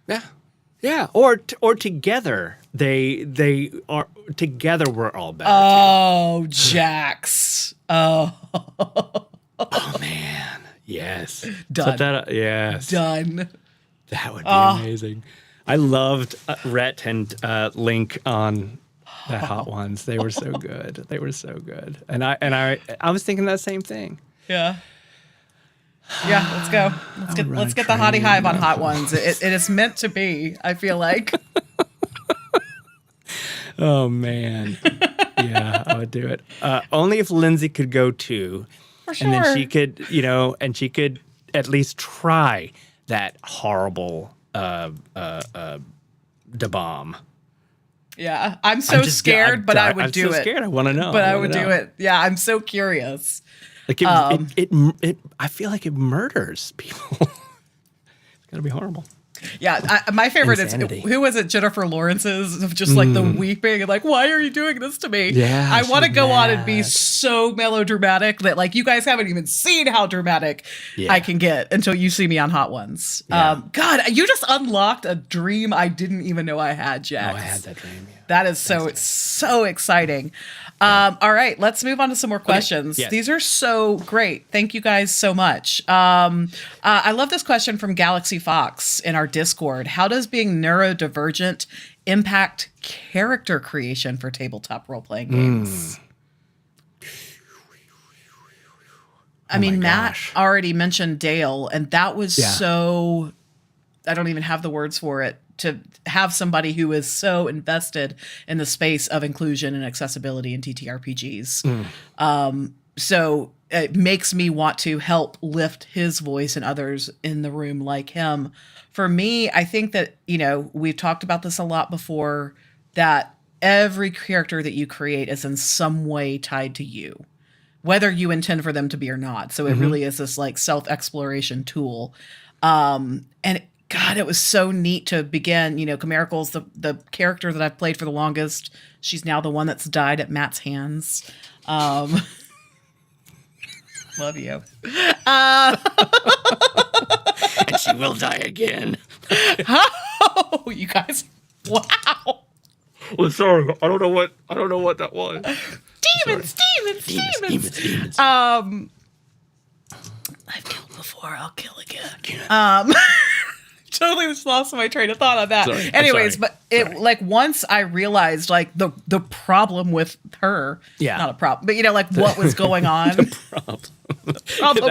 Speaker 2: Yeah. Yeah. Or together, they are together. We're all better.
Speaker 1: Oh, Jax. Oh.
Speaker 2: Oh man. Yes.
Speaker 1: Done.
Speaker 2: Yes.
Speaker 1: Done.
Speaker 2: That would be amazing. I loved Rhett and Link on the Hot Ones. They were so good. And I was thinking that same thing.
Speaker 1: Yeah. Yeah, let's go. Let's get the hottie hive on Hot Ones. It is meant to be, I feel like.
Speaker 2: Oh man. Yeah, I would do it. Only if Lindsay could go too.
Speaker 1: For sure.
Speaker 2: And then she could, and she could at least try that horrible da bomb.
Speaker 1: Yeah, I'm so scared, but I would do it.
Speaker 2: I'm so scared. I want to know.
Speaker 1: But I would do it. Yeah, I'm so curious.
Speaker 2: Like it I feel like it murders people. It's gotta be horrible.
Speaker 1: Yeah, my favorite
Speaker 2: Insanity.
Speaker 1: is, who was it? Jennifer Lawrence's of just like the weeping and like, why are you doing this to me?
Speaker 2: Yeah,
Speaker 1: I want to go on and
Speaker 2: mad.
Speaker 1: be so melodramatic that like you guys haven't even seen how dramatic I can get until you see me on Hot Ones.
Speaker 2: Yeah.
Speaker 1: God, you just unlocked a dream I didn't even know I had, Jax.
Speaker 2: Oh, I had that dream. Yeah.
Speaker 1: That is so exciting. All right, let's move on to some more questions.
Speaker 2: Yes.
Speaker 1: These are so great. Thank you guys so much. I love this question from Galaxy Fox in our Discord. How does being neurodivergent impact character creation for tabletop role-playing games? I mean, Matt already mentioned Dale, and that was so... I don't even have the words for it. To have somebody who is so invested in the space of inclusion and accessibility in TTRPGs. So it makes me want to help lift his voice and others in the room like him. For me, I think that, we've talked about this a lot before, that every character that you create is in some way tied to you, whether you intend for them to be or not. So it really is this like self-exploration tool. And God, it was so neat to begin. Chimerical's the character that I've played for the longest. She's now the one that's died at Matt's hands. Love you.
Speaker 2: And she will die again.
Speaker 1: Oh, you guys! Wow.
Speaker 2: Well, sorry, I don't know what that was.
Speaker 1: Demons. before, I'll kill again. Totally just lost my train of thought on that.
Speaker 2: Sorry,
Speaker 1: Anyways, but it like once I realized like the problem with her, not a problem, but like what was going on. problem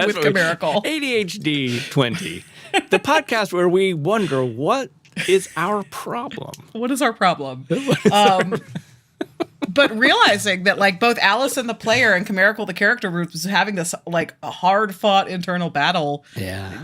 Speaker 1: with Chimerical.
Speaker 2: ADHD20, the podcast where we wonder what is our problem.
Speaker 1: What is our problem? But realizing that like both Allison the player and Chimerical the character was having this like a hard fought internal battle,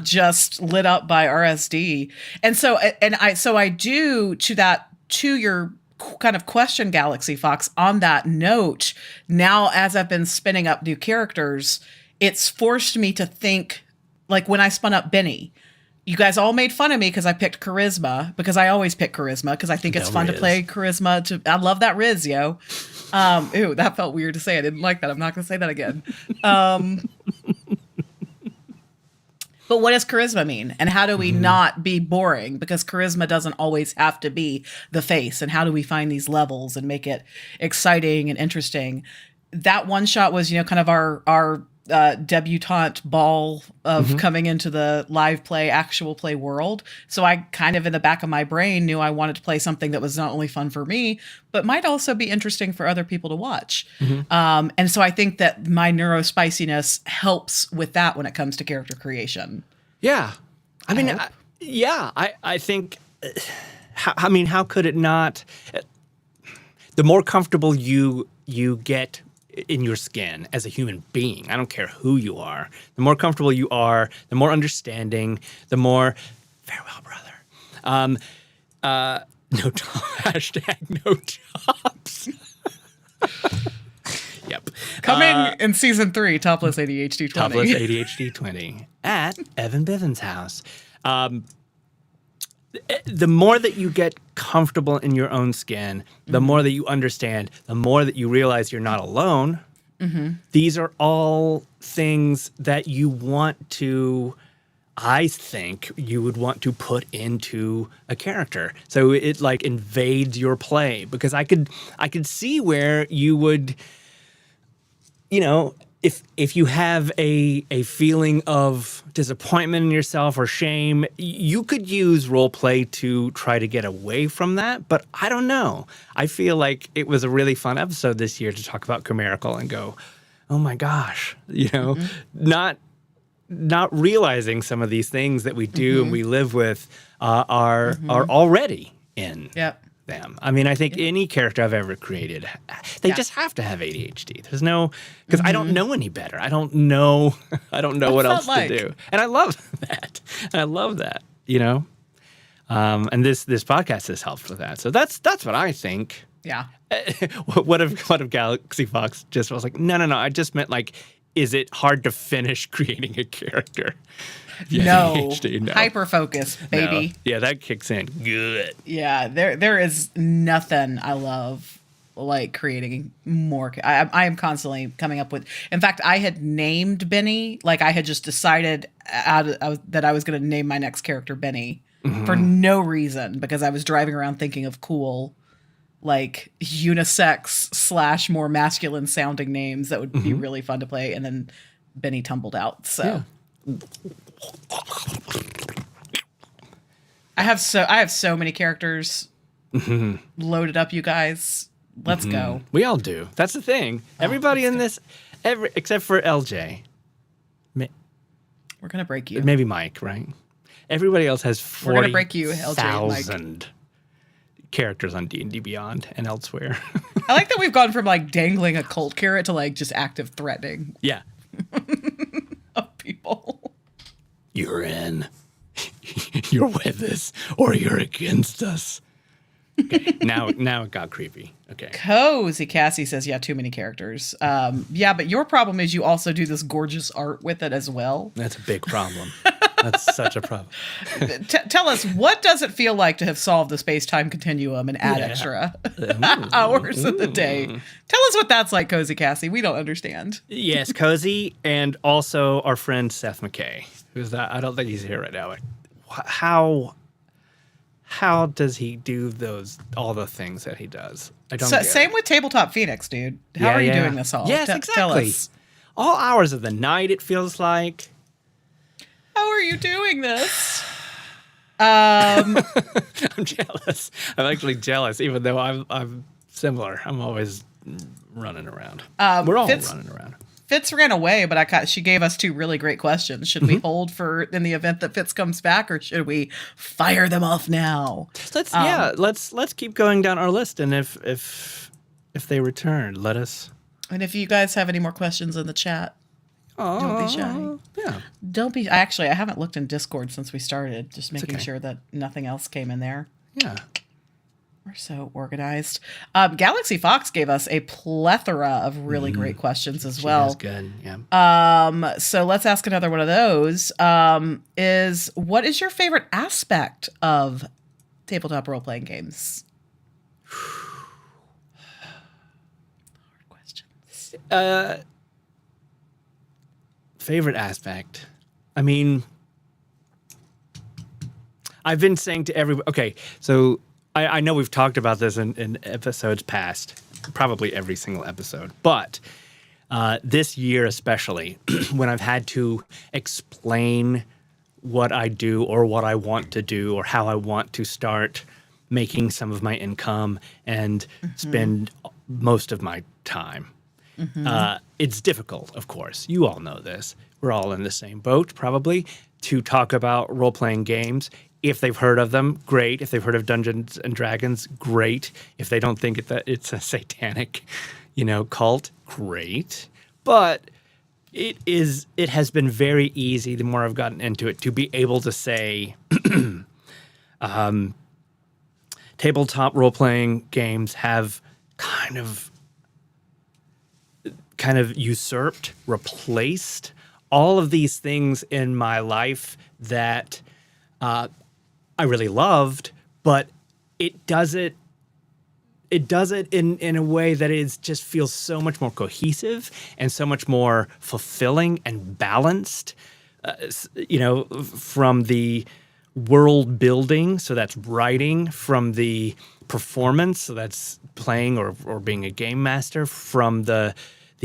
Speaker 1: just lit up by RSD, and so I do to your kind of question, Galaxy Fox. On that note, now as I've been spinning up new characters, it's forced me to think like when I spun up Benny. You guys all made fun of me because I picked charisma, because I always pick charisma because I think it's fun to play charisma. I love that Riz, yo. Ew, that felt weird to say. I didn't like that. I'm not going to say that again. But what does charisma mean? And how do we not be boring? Because charisma doesn't always have to be the face. And how do we find these levels and make it exciting and interesting? That one shot was, kind of our debutante ball of coming into the live play, actual play world. So I kind of in the back of my brain knew I wanted to play something that was not only fun for me, but might also be interesting for other people to watch. And so I think that my neurospiciness helps with that when it comes to character creation.
Speaker 2: Yeah. I think, how could it not? The more comfortable you get in your skin as a human being, I don't care who you are, the more comfortable you are, the more understanding, the more farewell, brother. Hashtag no jobs. Yep.
Speaker 1: Coming in season 3, Topless ADHD20.
Speaker 2: Topless ADHD20 at Evan Bivens' house. The more that you get comfortable in your own skin, the more that you understand, the more that you realize you're not alone. These are all things that you want to, I think you would want to put into a character. So it like invades your play, because I could see where you would, if you have a feeling of disappointment in yourself or shame, you could use role play to try to get away from that. But I don't know. I feel like it was a really fun episode this year to talk about Chimerical and go, oh my gosh, not realizing some of these things that we do and we live with are already in them. I mean, I think any character I've ever created, they just have to have ADHD. There's no, because I don't know any better. I don't know what else to do. And I love that. And this podcast has helped with that. So that's what I think.
Speaker 1: Yeah.
Speaker 2: What if Galaxy Fox just was like, no, I just meant like, is it hard to finish creating a character?
Speaker 1: No.
Speaker 2: ADHD, no.
Speaker 1: Hyper focus, baby.
Speaker 2: No. Yeah, that kicks in good.
Speaker 1: Yeah, there is nothing I love like creating more. I am constantly coming up with. In fact, I had named Benny. Like I had just decided that I was going to name my next character Benny for no reason, because I was driving around thinking of cool, like unisex / more masculine sounding names that would be really fun to play, and then Benny tumbled out. So. Yeah. I have so many characters loaded up, you guys. Let's go.
Speaker 2: We all do. That's the thing. Everybody in this, except for LJ.
Speaker 1: We're gonna break you.
Speaker 2: Maybe Mike, right? Everybody else has
Speaker 1: 40,000
Speaker 2: characters on D&D Beyond and elsewhere.
Speaker 1: I like that we've gone from like dangling a cult carrot to like just active threatening.
Speaker 2: Yeah.
Speaker 1: Of people.
Speaker 2: You're in. You're with us, or you're against us. Okay, now it got creepy. Okay.
Speaker 1: Cozy Cassie says, yeah, too many characters. Yeah, but your problem is you also do this gorgeous art with it as well.
Speaker 2: That's a big problem. That's such a problem.
Speaker 1: Tell us, what does it feel like to have solved the space-time continuum and add extra hours of the day? Tell us what that's like, Cozy Cassie. We don't understand.
Speaker 2: Yes, Cozy, and also our friend Seth McKay, who's that? I don't think he's here right now. Like, how does he do all the things that he does? I don't get
Speaker 1: same
Speaker 2: it.
Speaker 1: with Tabletop Phoenix, dude. How are you doing this all?
Speaker 2: Yes, exactly.
Speaker 1: Tell us.
Speaker 2: All hours of the night, it feels like.
Speaker 1: How are you doing this?
Speaker 2: I'm jealous. I'm actually jealous, even though I'm similar. I'm always running around. We're all running around.
Speaker 1: Fitz ran away, but she gave us two really great questions. Should we hold for in the event that Fitz comes back, or should we fire them off now?
Speaker 2: Let's keep going down our list, and if they return, let us.
Speaker 1: And if you guys have any more questions in the chat, don't be shy.
Speaker 2: Yeah.
Speaker 1: Don't be. Actually, I haven't looked in Discord since we started, just making sure that nothing else came in there.
Speaker 2: Yeah.
Speaker 1: We're so organized. Galaxy Fox gave us a plethora of really great questions as well.
Speaker 2: That's good. Yeah.
Speaker 1: So let's ask another one of those. What is your favorite aspect of tabletop role-playing games? Hard questions.
Speaker 2: Favorite aspect. I mean, I've been saying to everybody, okay, so I know we've talked about this in episodes past, probably every single episode, but this year especially, when I've had to explain what I do or what I want to do or how I want to start making some of my income and spend most of my time. It's difficult, of course. You all know this. We're all in the same boat, probably, to talk about role-playing games. If they've heard of them, great. If they've heard of Dungeons and Dragons, great. If they don't think that it's a satanic, cult, great. But it has been very easy, the more I've gotten into it, to be able to say tabletop role-playing games have kind of usurped, replaced all of these things in my life that I really loved, but it does it in a way that just feels so much more cohesive and so much more fulfilling and balanced, from the world building, so that's writing, from the performance, so that's playing or being a game master, from the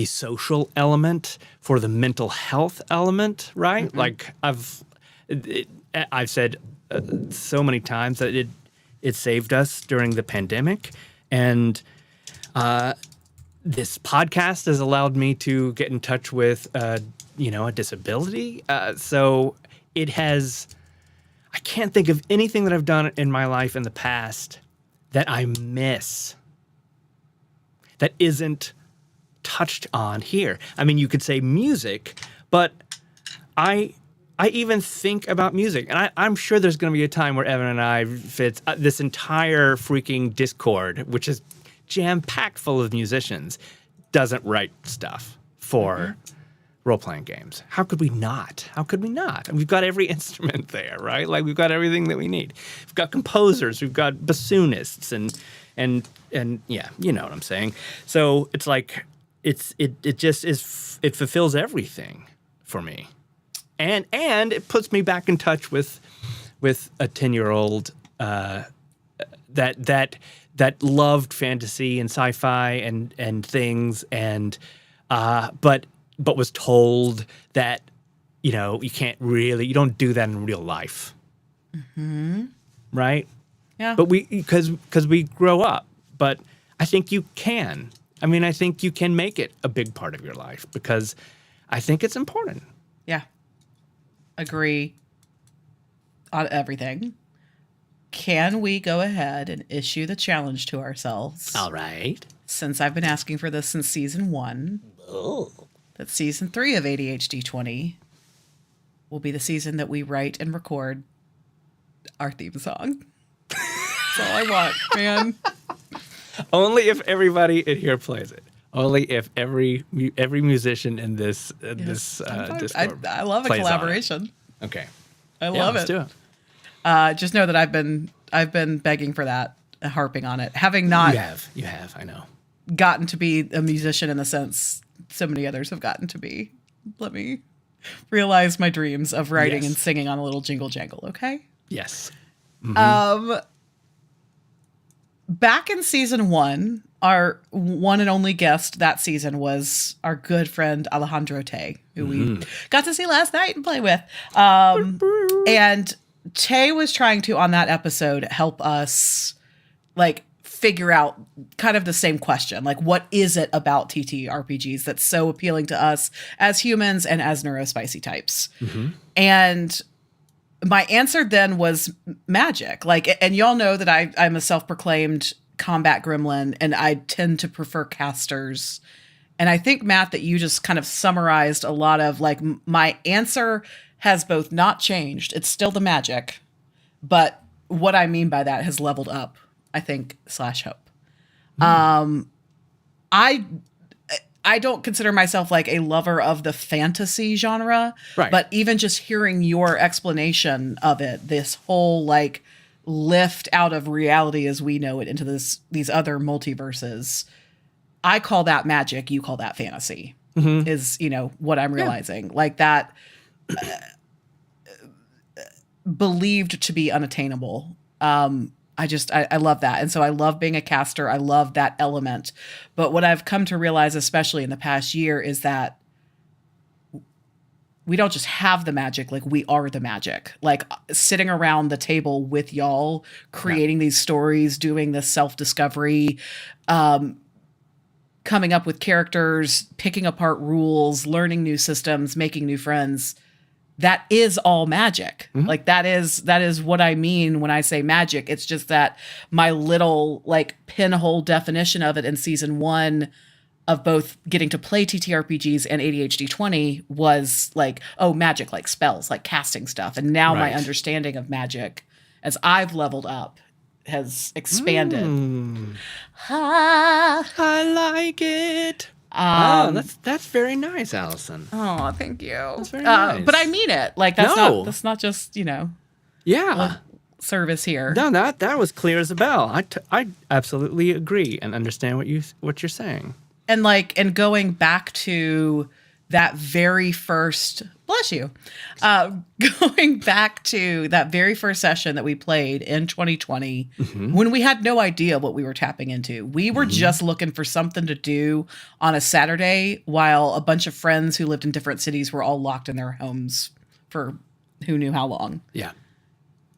Speaker 2: social element, for the mental health element, right? Like I've said so many times that it saved us during the pandemic, and this podcast has allowed me to get in touch with a disability. So it has. I can't think of anything that I've done in my life in the past that I miss that isn't touched on here. I mean, you could say music, but I even think about music, and I'm sure there's going to be a time where Evan and I fit this entire freaking Discord, which is jam-packed full of musicians, doesn't write stuff for role-playing games. How could we not? And we've got every instrument there, right? Like we've got everything that we need. We've got composers, we've got bassoonists, and yeah, you know what I'm saying. So it's like it just is. It fulfills everything for me. And it puts me back in touch with a 10-year-old that loved fantasy and sci-fi and things, and but was told that you don't do that in real life, right?
Speaker 1: Yeah.
Speaker 2: But because we grow up, but I think you can. I mean, I think you can make it a big part of your life because I think it's important.
Speaker 1: Yeah. Agree on everything. Can we go ahead and issue the challenge to ourselves?
Speaker 2: All right.
Speaker 1: Since I've been asking for this since season 1, that season 3 of ADHD20 will be the season that we write and record our theme song. That's all I want, man.
Speaker 2: Only if everybody in here plays it. Only if every musician in this Discord
Speaker 1: I love a collaboration.
Speaker 2: Okay,
Speaker 1: I love it.
Speaker 2: Let's do it.
Speaker 1: Just know that I've been begging for that, harping on it. Having not
Speaker 2: you have. I know.
Speaker 1: Gotten to be a musician in the sense so many others have gotten to be. Let me realize my dreams of writing and singing on a little jingle jangle. Okay.
Speaker 2: Yes.
Speaker 1: Back in season 1, our one and only guest that season was our good friend Alejandro Tay, who we got to see last night and play with. And Tay was trying to, on that episode, help us like figure out kind of the same question. Like, what is it about TTRPGs that's so appealing to us as humans and as neurospicy types? And my answer then was magic. Like, and y'all know that I'm a self-proclaimed combat gremlin, and I tend to prefer casters. And I think, Matt, that you just kind of summarized a lot of like my answer has both not changed. It's still the magic, but what I mean by that has leveled up, I think, /hope. I don't consider myself like a lover of the fantasy genre,
Speaker 2: right?
Speaker 1: But even just hearing your explanation of it, this whole like lift out of reality as we know it into these other multiverses, I call that magic. You call that fantasy. Is what I'm realizing, like that believed to be unattainable. I love that. And so I love being a caster. I love that element. But what I've come to realize, especially in the past year, is that we don't just have the magic, like we are the magic. Like sitting around the table with y'all, creating these stories, doing this self-discovery, coming up with characters, picking apart rules, learning new systems, making new friends. That is all magic. Like that is what I mean when I say magic. It's just that my little like pinhole definition of it in season 1 of both getting to play TTRPGs and ADHD20 was like, oh, magic, like spells, like casting stuff. And now my understanding of magic as I've leveled up has expanded.
Speaker 2: I like it. That's very nice, Allison.
Speaker 1: Oh, thank you.
Speaker 2: That's very nice.
Speaker 1: But I mean it. Like that's not just service here.
Speaker 2: No, that was clear as a bell. I absolutely agree and understand what you're saying.
Speaker 1: And going back to that very first, bless you, going back to that very first session that we played in 2020, when we had no idea what we were tapping into. We were just looking for something to do on a Saturday while a bunch of friends who lived in different cities were all locked in their homes for who knew how long.
Speaker 2: Yeah.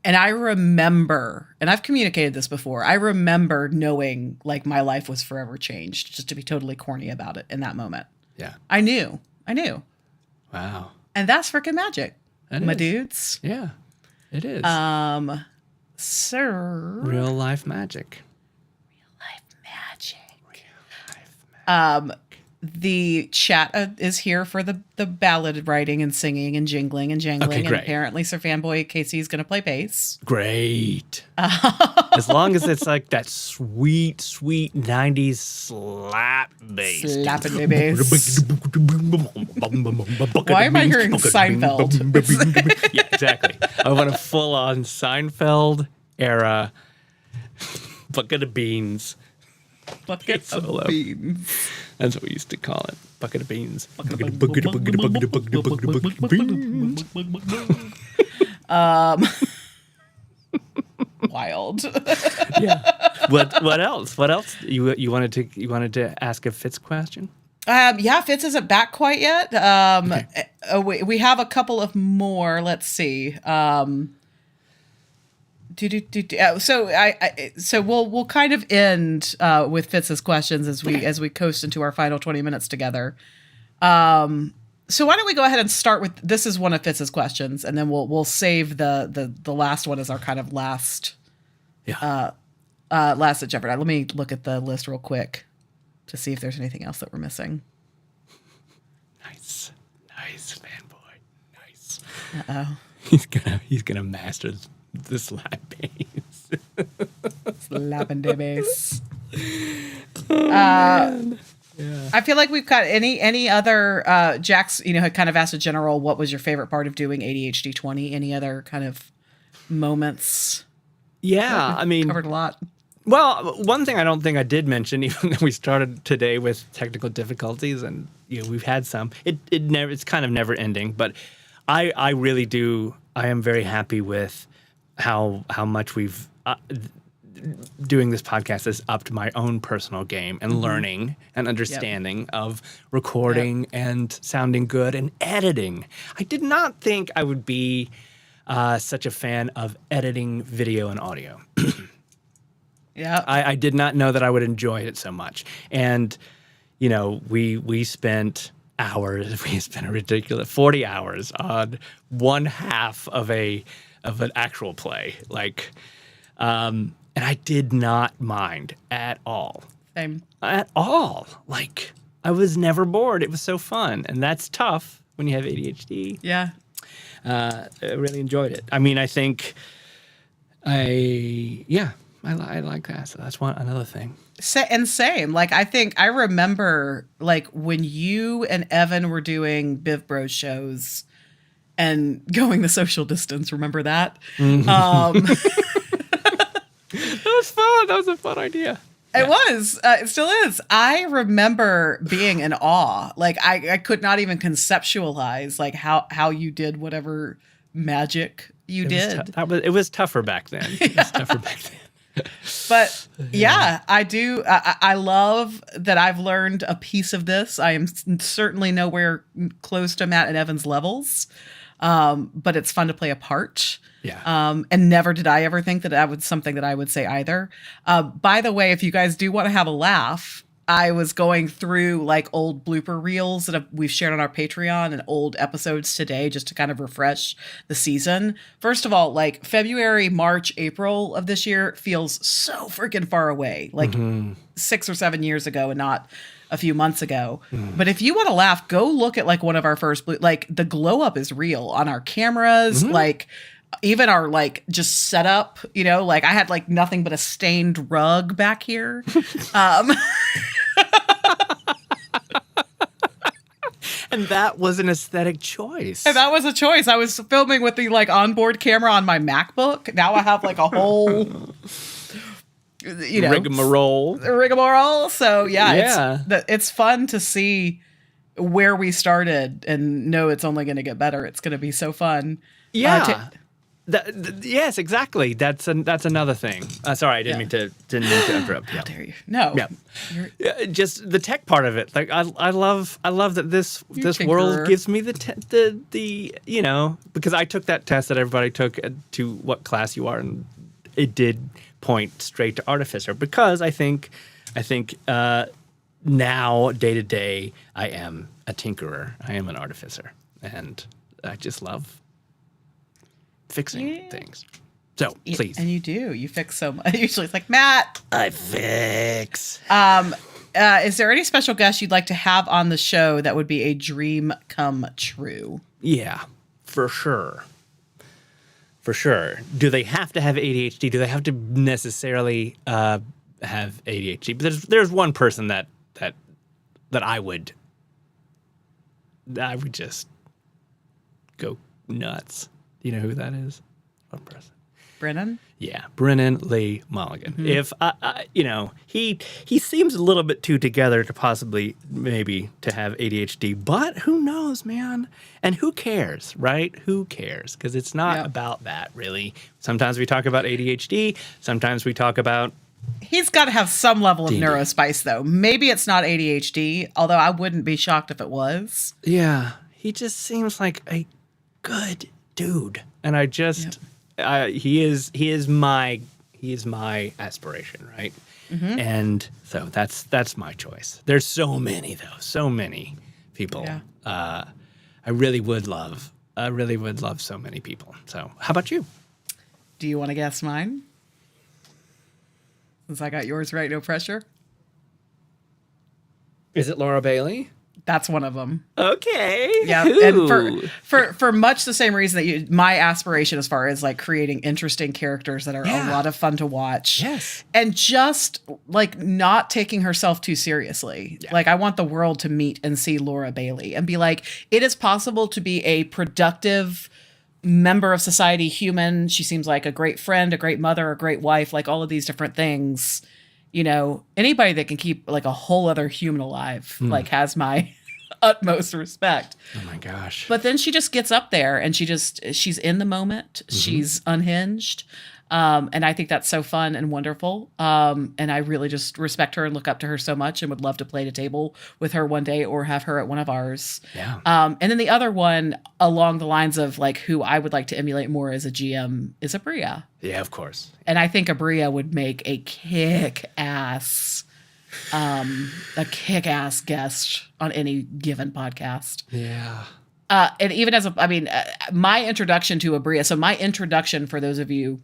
Speaker 1: And I remember, and I've communicated this before, I remember knowing like my life was forever changed, just to be totally corny about it in that moment.
Speaker 2: Yeah.
Speaker 1: I knew.
Speaker 2: Wow.
Speaker 1: And that's freaking magic, my dudes.
Speaker 2: Yeah, it is.
Speaker 1: Sir.
Speaker 2: Real life magic.
Speaker 1: The chat is here for the ballad writing and singing and jingling and jangling.
Speaker 2: Okay, great.
Speaker 1: And apparently Sir Fanboy Casey is going to play bass.
Speaker 2: Great. As long as it's like that sweet 90s slap bass.
Speaker 1: Slapping the bass. Why am I hearing Seinfeld?
Speaker 2: Yeah, exactly. I want a full-on Seinfeld era bucket of beans.
Speaker 1: Bucket of beans.
Speaker 2: That's what we used to call it. Bucket of beans.
Speaker 1: Wild.
Speaker 2: Yeah. What else? What else? You wanted to ask a Fitz question?
Speaker 1: Yeah, Fitz isn't back quite yet. Okay. We have a couple of more. Let's see. So we'll kind of end with Fitz's questions as we coast into our final 20 minutes together. So why don't we go ahead and start with, this is one of Fitz's questions, and then we'll save the last one as our kind of last last at Jeopardy. Let me look at the list real quick to see if there's anything else that we're missing.
Speaker 2: Nice fanboy. Nice.
Speaker 1: Uh-oh.
Speaker 2: He's gonna master the slap bass.
Speaker 1: Slapping the bass. Yeah. I feel like we've got any other Jack's, had kind of asked a general, what was your favorite part of doing ADHD20? Any other kind of moments?
Speaker 2: Yeah, I mean,
Speaker 1: covered a lot.
Speaker 2: Well, one thing I don't think I did mention, even though we started today with technical difficulties, and we've had some. It's kind of never ending, but I really do. I am very happy with how much we've doing this podcast has upped my own personal game and learning and understanding of recording and sounding good and editing. I did not think I would be such a fan of editing video and audio.
Speaker 1: Yeah.
Speaker 2: I did not know that I would enjoy it so much. And, you know, we spent hours, we spent a ridiculous 40 hours on one half of an actual play. Like, and I did not mind at all.
Speaker 1: Same.
Speaker 2: At all. Like, I was never bored. It was so fun. And that's tough when you have ADHD.
Speaker 1: Yeah.
Speaker 2: I really enjoyed it. I mean, I think I like that. So that's another thing.
Speaker 1: Same. Like, I remember, like, when you and Evan were doing Biv Bros shows and going the social distance. Remember that?
Speaker 2: That was fun. That was a fun idea.
Speaker 1: It was. It still is. I remember being in awe. Like, I could not even conceptualize, like, how you did whatever magic you did.
Speaker 2: It was tougher back then. It was tougher back then.
Speaker 1: But yeah, I do. I love that I've learned a piece of this. I am certainly nowhere close to Matt and Evan's levels, but it's fun to play a part.
Speaker 2: Yeah.
Speaker 1: And never did I ever think that that was something that I would say either. By the way, if you guys do want to have a laugh, I was going through like old blooper reels that we've shared on our Patreon and old episodes today just to kind of refresh the season. First of all, like February, March, April of this year feels so freaking far away, like 6 or 7 years ago and not a few months ago. But if you want to laugh, go look at like one of our first, like the glow up is real on our cameras, like even our like just setup, you know, like I had like nothing but a stained rug back here.
Speaker 2: And that was an aesthetic choice.
Speaker 1: And that was a choice. I was filming with the like onboard camera on my MacBook. Now I have like a whole, you know, rigmarole. So yeah. It's fun to see where we started and know it's only going to get better. It's going to be so fun.
Speaker 2: Yeah. Yes, exactly. That's another thing. Sorry, I didn't mean to interrupt.
Speaker 1: How dare you? No.
Speaker 2: Yeah. Just the tech part of it. Like I love that this world gives me the you know, because I took that test that everybody took to what class you are, and it did point straight to artificer because I think now day to day I am a tinkerer. I am an artificer, and I just love fixing things. So please.
Speaker 1: And you do. You fix so much. Usually it's like, Matt,
Speaker 2: I fix.
Speaker 1: Is there any special guest you'd like to have on the show that would be a dream come true?
Speaker 2: Yeah, for sure. For sure. Do they have to have ADHD? Do they have to necessarily have ADHD? But there's one person that I would just go nuts. You know who that is? One person.
Speaker 1: Brennan?
Speaker 2: Yeah, Brennan Lee Mulligan. If you know, he seems a little bit too together to possibly maybe to have ADHD, but who knows, man? And who cares, right? Who cares? Because it's not about that, really. Sometimes we talk about ADHD. Sometimes we talk about.
Speaker 1: He's got to have some level of neurospice, though. Maybe it's not ADHD, although I wouldn't be shocked if it was.
Speaker 2: Yeah, he just seems like a good dude, and I just he is my aspiration, right? And so that's my choice. There's so many people. I really would love so many people. So how about you?
Speaker 1: Do you want to guess mine? Since I got yours right, no pressure.
Speaker 2: Is it Laura Bailey?
Speaker 1: That's one of them.
Speaker 2: Okay.
Speaker 1: Yeah, and for much the same reason that my aspiration as far as like creating interesting characters that are a lot of fun to watch.
Speaker 2: Yes.
Speaker 1: And just like not taking herself too seriously. Yeah. Like I want the world to meet and see Laura Bailey and be like, it is possible to be a productive member of society, human. She seems like a great friend, a great mother, a great wife, like all of these different things. You know, anybody that can keep like a whole other human alive, like has my utmost respect.
Speaker 2: Oh my gosh.
Speaker 1: But then she just gets up there and she's in the moment. She's unhinged. And I think that's so fun and wonderful. And I really just respect her and look up to her so much and would love to play at a table with her one day or have her at one of ours.
Speaker 2: Yeah.
Speaker 1: And then the other one along the lines of like who I would like to emulate more as a GM is Abria.
Speaker 2: Yeah, of course.
Speaker 1: And I think Abria would make a kick-ass guest on any given podcast.
Speaker 2: Yeah.
Speaker 1: And even as my introduction to Abria, so my introduction for those of you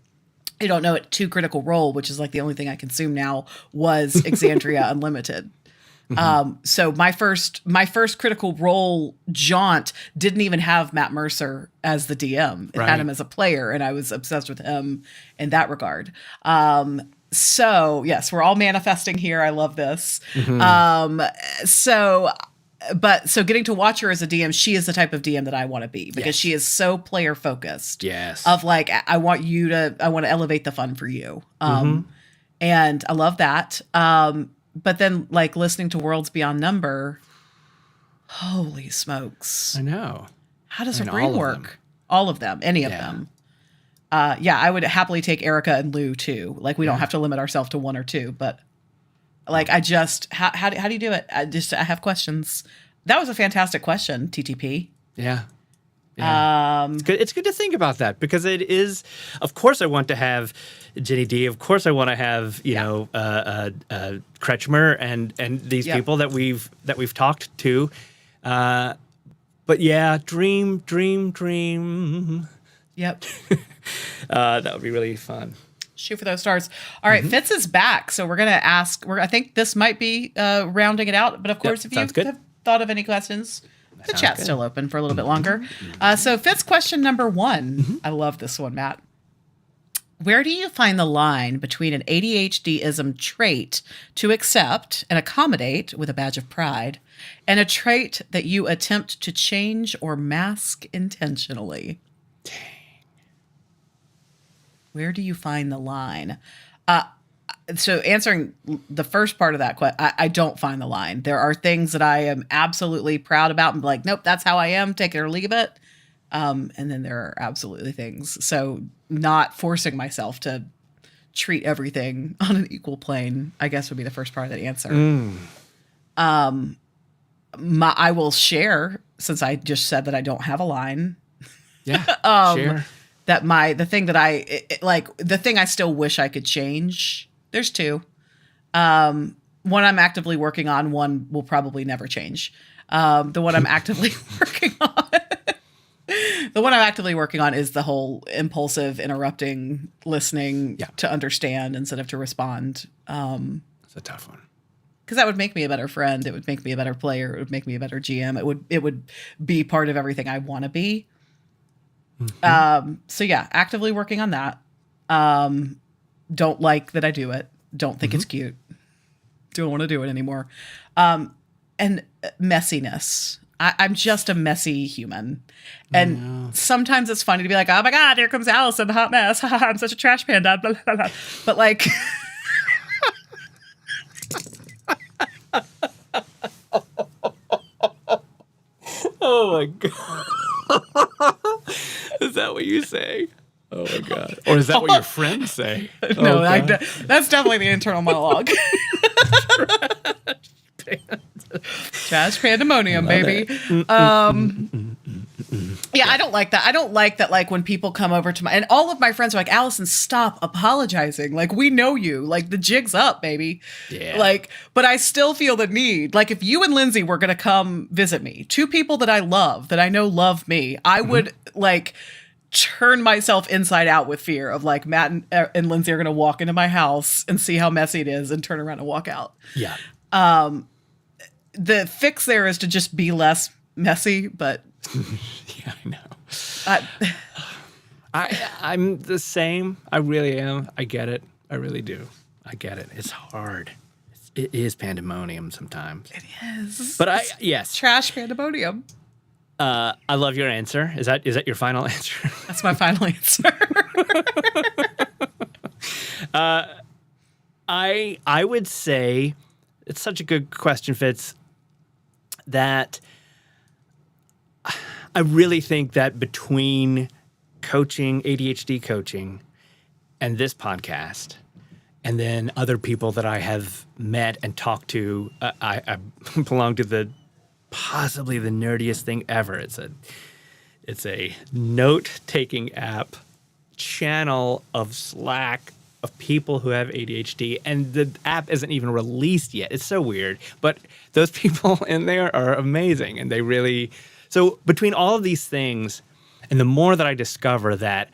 Speaker 1: who don't know it, to Critical Role, which is like the only thing I consume now, was Exandria Unlimited. So my first Critical Role jaunt didn't even have Matt Mercer as the DM. It had him as a player, and I was obsessed with him in that regard. So yes, we're all manifesting here. I love this. So getting to watch her as a DM, she is the type of DM that I want to be because she is so player focused.
Speaker 2: Yes.
Speaker 1: Of like, I want to elevate the fun for you. And I love that. But then like listening to Worlds Beyond Number, holy smokes.
Speaker 2: I know.
Speaker 1: How does her brain work? All of them, any of them. I would happily take Erica and Lou too. Like we don't have to limit ourselves to one or two, but like how do you do it? I have questions. That was a fantastic question, TTP.
Speaker 2: Yeah. It's good to think about that because it is. Of course, I want to have Jenny D. Of course, I want to have Kretschmer and these people that we've talked to. But yeah, dream.
Speaker 1: Yep.
Speaker 2: That would be really fun.
Speaker 1: Shoot for those stars. All right, Fitz is back, so we're gonna ask. I think this might be rounding it out, but of course, if you have thought of any questions, the chat's still open for a little bit longer. So Fitz, question number 1. I love this one, Matt. Where do you find the line between an ADHDism trait to accept and accommodate with a badge of pride, and a trait that you attempt to change or mask intentionally? Where do you find the line? So answering the first part of that question, I don't find the line. There are things that I am absolutely proud about and be like, nope, that's how I am, take it or leave it. And then there are absolutely things. So not forcing myself to treat everything on an equal plane, I guess would be the first part of that answer. I will share, since I just said that I don't have a line.
Speaker 2: Yeah, share.
Speaker 1: That the thing I still wish I could change. There's 2. One I'm actively working on. One will probably never change. The one I'm actively working on is the whole impulsive, interrupting, listening to understand instead of to respond.
Speaker 2: It's a tough one.
Speaker 1: Because that would make me a better friend. It would make me a better player. It would make me a better GM. It would be part of everything I want to be. So yeah, actively working on that. Don't like that I do it. Don't think it's cute. Don't want to do it anymore. And messiness. I'm just a messy human. And sometimes it's funny to be like, oh my God, here comes Allison, the hot mess. I'm such a trash panda. Blah, blah, blah. But like...
Speaker 2: Oh my God. Is that what you say? Oh my God. Or is that what your friends say?
Speaker 1: No, that's definitely the internal monologue. Trash pandemonium, baby. Yeah, I don't like that. I don't like that, like, when people come over to and all of my friends are like, Allison, stop apologizing. Like, we know you. Like, the jig's up, baby.
Speaker 2: Yeah.
Speaker 1: Like, but I still feel the need. Like, if you and Lindsay were going to come visit me, 2 people that I love, that I know love me, I would, like, turn myself inside out with fear of, like, Matt and Lindsay are going to walk into my house and see how messy it is and turn around and walk out.
Speaker 2: Yeah.
Speaker 1: The fix there is to just be less messy, but...
Speaker 2: Yeah, I know. I'm the same. I really am. I get it. I really do. I get it. It's hard. It is pandemonium sometimes.
Speaker 1: It is.
Speaker 2: But yes.
Speaker 1: Trash pandemonium.
Speaker 2: I love your answer. Is that your final answer?
Speaker 1: That's my final answer.
Speaker 2: I would say it's such a good question, Fitz, that I really think that between coaching, ADHD coaching, and this podcast, and then other people that I have met and talked to. I belong to possibly the nerdiest thing ever. It's a note-taking app channel of Slack of people who have ADHD, and the app isn't even released yet. It's so weird, but those people in there are amazing, and they really. So between all of these things, and the more that I discover that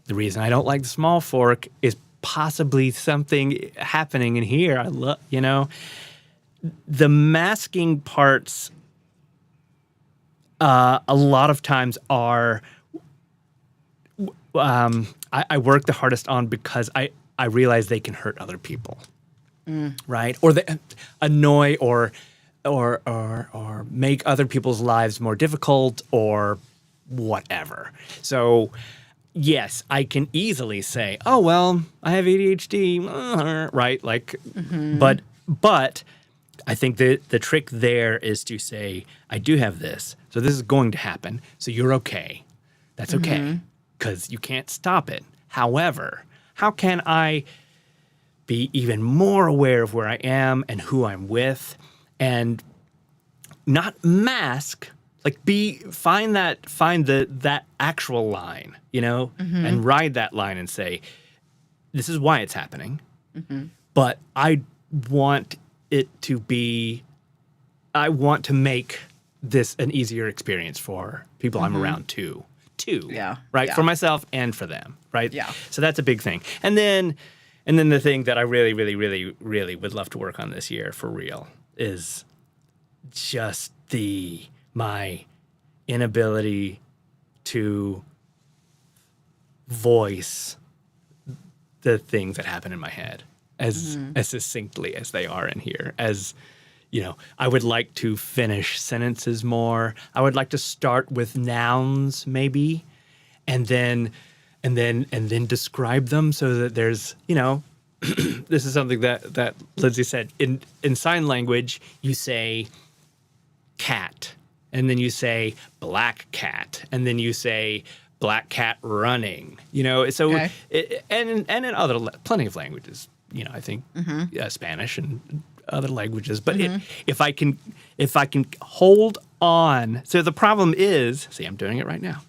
Speaker 2: the reason I don't like the small fork is possibly something happening in here. I love, the masking parts. A lot of times are. I work the hardest on because I realize they can hurt other people, right? Or they annoy or make other people's lives more difficult or whatever. So, yes, I can easily say, "Oh well, I have ADHD," right? Like, but I think the trick there is to say, "I do have this, so this is going to happen. So you're okay. That's okay." Because you can't stop it. However, how can I be even more aware of where I am and who I'm with, and not mask, like find that actual line, and ride that line and say, this is why it's happening, but I want to make this an easier experience for people I'm around too.
Speaker 1: Yeah.
Speaker 2: Right.
Speaker 1: Yeah.
Speaker 2: For myself and for them. Right.
Speaker 1: Yeah.
Speaker 2: So that's a big thing. And then the thing that I really, really, really, really would love to work on this year for real is just my inability to voice the things that happen in my head as succinctly as they are in here. I would like to finish sentences more. I would like to start with nouns maybe, and then describe them so that there's, this is something that Lindsay said. In sign language, you say cat, and then you say black cat, and then you say black cat running. So
Speaker 1: Okay.
Speaker 2: And in other plenty of languages, I think Spanish and other languages, but if I can hold on. So the problem is, see, I'm doing it right now.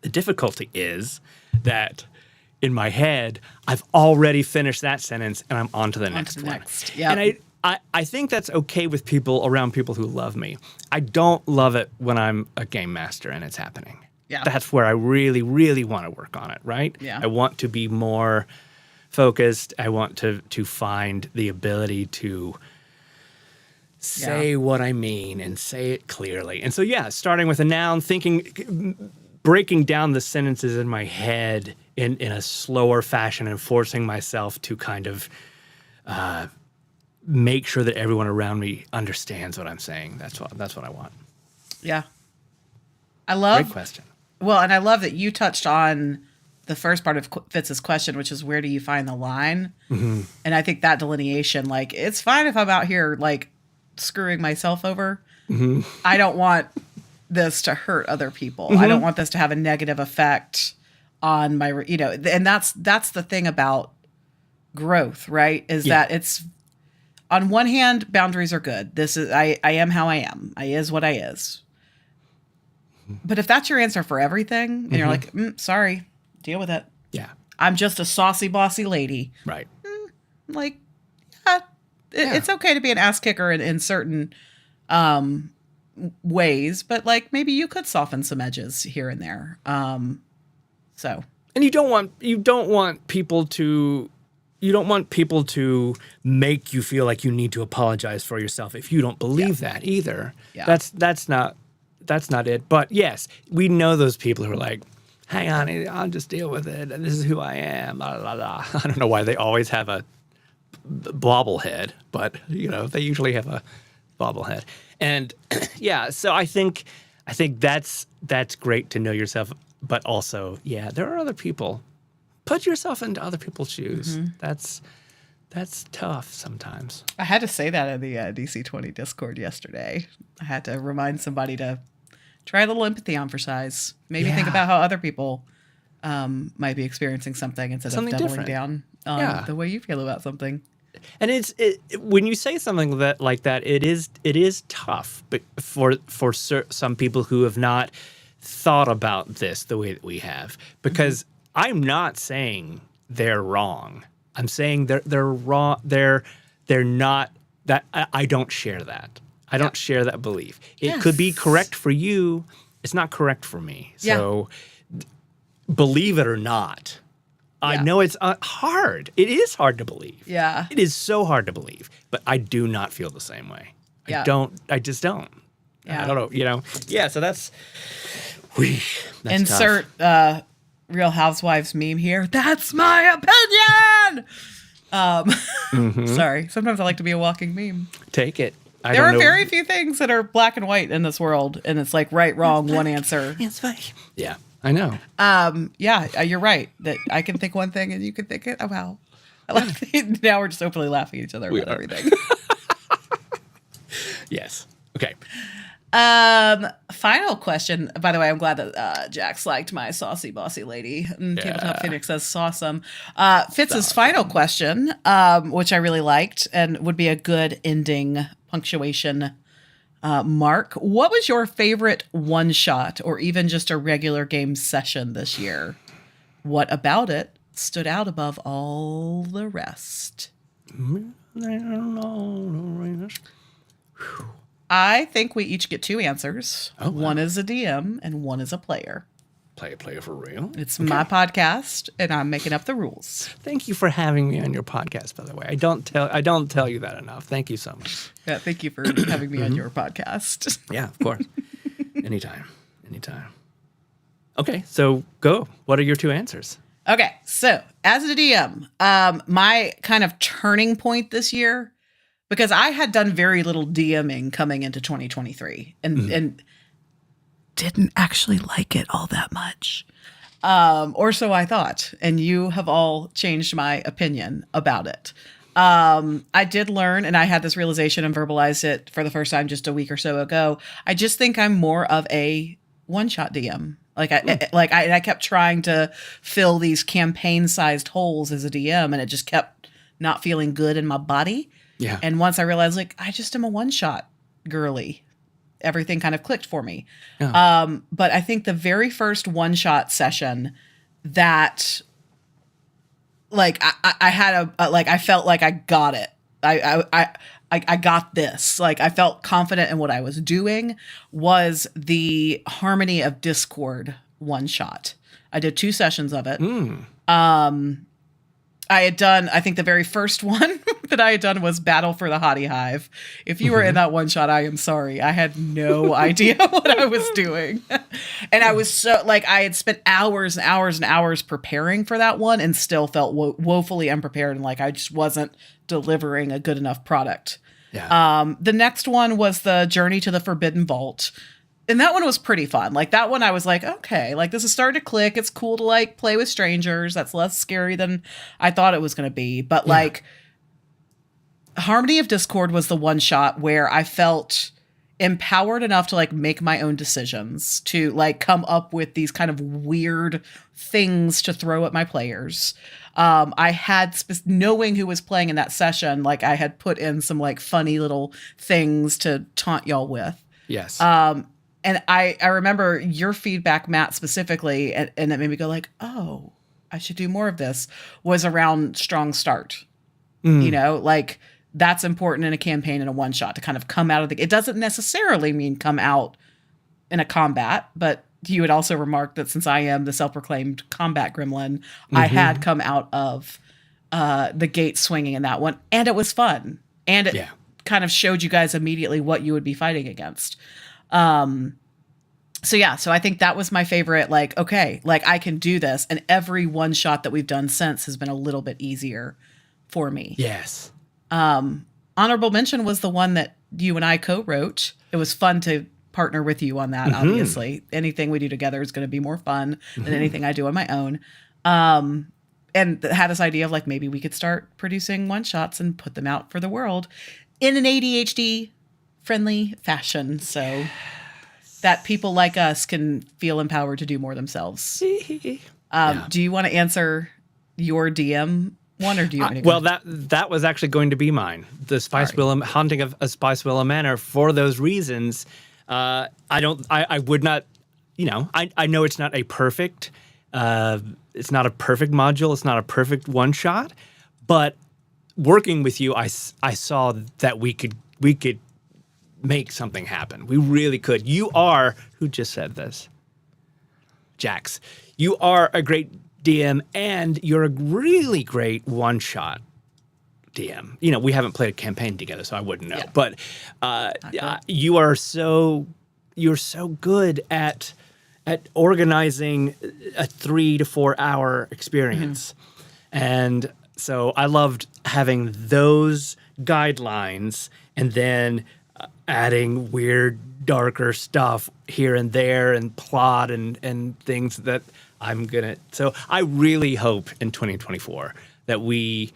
Speaker 2: The difficulty is that in my head, I've already finished that sentence and I'm on to the next one.
Speaker 1: Yep.
Speaker 2: And I think that's okay with people around people who love me. I don't love it when I'm a game master and it's happening.
Speaker 1: Yeah.
Speaker 2: That's where I really, really want to work on it, right?
Speaker 1: Yeah.
Speaker 2: I want to be more focused. I want to find the ability to say what I mean and say it clearly. And so, starting with a noun, breaking down the sentences in my head in a slower fashion and forcing myself to kind of make sure that everyone around me understands what I'm saying. That's what I want.
Speaker 1: Yeah. Great
Speaker 2: question.
Speaker 1: Well, and I love that you touched on the first part of Fitz's question, which is where do you find the line? And I think that delineation, like, it's fine if I'm out here like screwing myself over. I don't want this to hurt other people. I don't want this to have a negative effect on my, and that's the thing about growth, right? Is that it's, on one hand, boundaries are good. This is, I am how I am. I is what I is. But if that's your answer for everything, and you're like, sorry, deal with it.
Speaker 2: Yeah.
Speaker 1: I'm just a saucy, bossy lady.
Speaker 2: Right.
Speaker 1: It's okay to be an ass kicker in certain ways, but like maybe you could soften some edges here and there. So.
Speaker 2: And you don't want people to make you feel like you need to apologize for yourself if you don't believe that either.
Speaker 1: Yeah.
Speaker 2: That's not it. But yes, we know those people who are like, hang on, I'll just deal with it. This is who I am. Blah, blah, blah. I don't know why they always have a bobblehead, but they usually have a bobblehead. And so I think that's great to know yourself, but also, there are other people. Put yourself into other people's shoes. That's tough sometimes.
Speaker 1: I had to say that in the DC20 Discord yesterday. I had to remind somebody to try a little empathy on for size. Maybe think about how other people might be experiencing something instead
Speaker 2: Something
Speaker 1: of doubling
Speaker 2: different.
Speaker 1: down on
Speaker 2: Yeah.
Speaker 1: the way you feel about something.
Speaker 2: And when you say something like that, it is tough, but for some people who have not thought about this the way that we have, because I'm not saying they're wrong. I'm saying they're wrong. They're not that. I don't share that. I don't share that belief. It could be correct for you. It's not correct for me. So believe it or not. I know it's hard. It is hard to believe.
Speaker 1: Yeah.
Speaker 2: It is so hard to believe, but I do not feel the same way.
Speaker 1: Yeah.
Speaker 2: I just don't.
Speaker 1: Yeah.
Speaker 2: I don't know, Yeah, so that's
Speaker 1: Insert
Speaker 2: tough.
Speaker 1: Real Housewives meme here. That's my opinion. Sorry. Sometimes I like to be a walking meme.
Speaker 2: Take it.
Speaker 1: There are very few things that are black and white in this world, and it's like right, wrong, one answer.
Speaker 2: It's fine. Yeah, I know.
Speaker 1: You're right. That I can think one thing and you can think it. Oh wow. Now we're just openly laughing at each other about everything.
Speaker 2: Yes. Okay.
Speaker 1: Final question. By the way, I'm glad that Jax liked my saucy bossy lady. And Tabletop Phoenix says sawsome. Fitz's final question, which I really liked and would be a good ending punctuation mark. What was your favorite one shot or even just a regular game session this year? What about it stood out above all the rest? I think we each get two answers.
Speaker 2: Oh, wow.
Speaker 1: One is a DM and one is a player.
Speaker 2: Player for real?
Speaker 1: It's my podcast and I'm making up the rules.
Speaker 2: Thank you for having me on your podcast, by the way. I don't tell you that enough. Thank you so much.
Speaker 1: Yeah, thank you for having me on your podcast.
Speaker 2: Yeah, of course. Anytime. Okay, so go. What are your two answers?
Speaker 1: Okay, so as a DM, my kind of turning point this year, because I had done very little DMing coming into 2023 and didn't actually like it all that much. Or so I thought. And you have all changed my opinion about it. I did learn, and I had this realization and verbalized it for the first time just a week or so ago. I just think I'm more of a one-shot DM. I kept trying to fill these campaign-sized holes as a DM, and it just kept not feeling good in my body.
Speaker 2: Yeah.
Speaker 1: And once I realized, I just am a one-shot girly, everything kind of clicked for me. Yeah. But I think the very first one-shot session that, I had I felt like I got it. I got this. I felt confident in what I was doing was the Harmony of Discord one-shot. I did 2 sessions of it. I had done, I think the very first one that I had done was Battle for the Hottie Hive. If you were in that one shot, I am sorry. I had no idea what I was doing. And I was so, I had spent hours and hours and hours preparing for that one and still felt woefully unprepared and I just wasn't delivering a good enough product.
Speaker 2: Yeah.
Speaker 1: The next one was the Journey to the Forbidden Vault. And that one was pretty fun. That one I was okay, this is starting to click. It's cool to play with strangers. That's less scary than I thought it was going to be. But Harmony of Discord was the one shot where I felt empowered enough to make my own decisions, to come up with these kind of weird things to throw at my players. I had, knowing who was playing in that session, I had put in some funny little things to taunt y'all with.
Speaker 2: Yes.
Speaker 1: And I remember your feedback, Matt, specifically, and it made me go oh, I should do more of this, was around strong start. That's important in a campaign and a one shot to kind of come out of it doesn't necessarily mean come out in a combat, but you had also remarked that since I am the self-proclaimed combat gremlin, I had come out of the gate swinging in that one, and it was fun. And it kind of showed you guys immediately what you would be fighting against. So I think that was my favorite, okay, I can do this. And every one shot that we've done since has been a little bit easier for me.
Speaker 2: Yes.
Speaker 1: Honorable mention was the one that you and I co-wrote. It was fun to partner with you on that. Obviously anything we do together is going to be more fun than anything I do on my own. And had this idea of maybe we could start producing one shots and put them out for the world in an ADHD friendly fashion. So that people like us can feel empowered to do more themselves. Do you want to answer your DM one, or do you want me to go?
Speaker 2: Well, that was actually going to be mine. The Spice Willow Haunting of a Spice Willow Manor. For those reasons, I would not. I know it's not a perfect. It's not a perfect module. It's not a perfect one shot, but working with you, I saw that we could make something happen. We really could. You are, who just said this? Jax. You are a great DM, and you're a really great one-shot DM. We haven't played a campaign together, so I wouldn't know. Yeah. But you're so good at organizing a 3 to 4 hour experience. And so I loved having those guidelines and then adding weird, darker stuff here and there and plot and things that I'm gonna. So I really hope in 2024 that we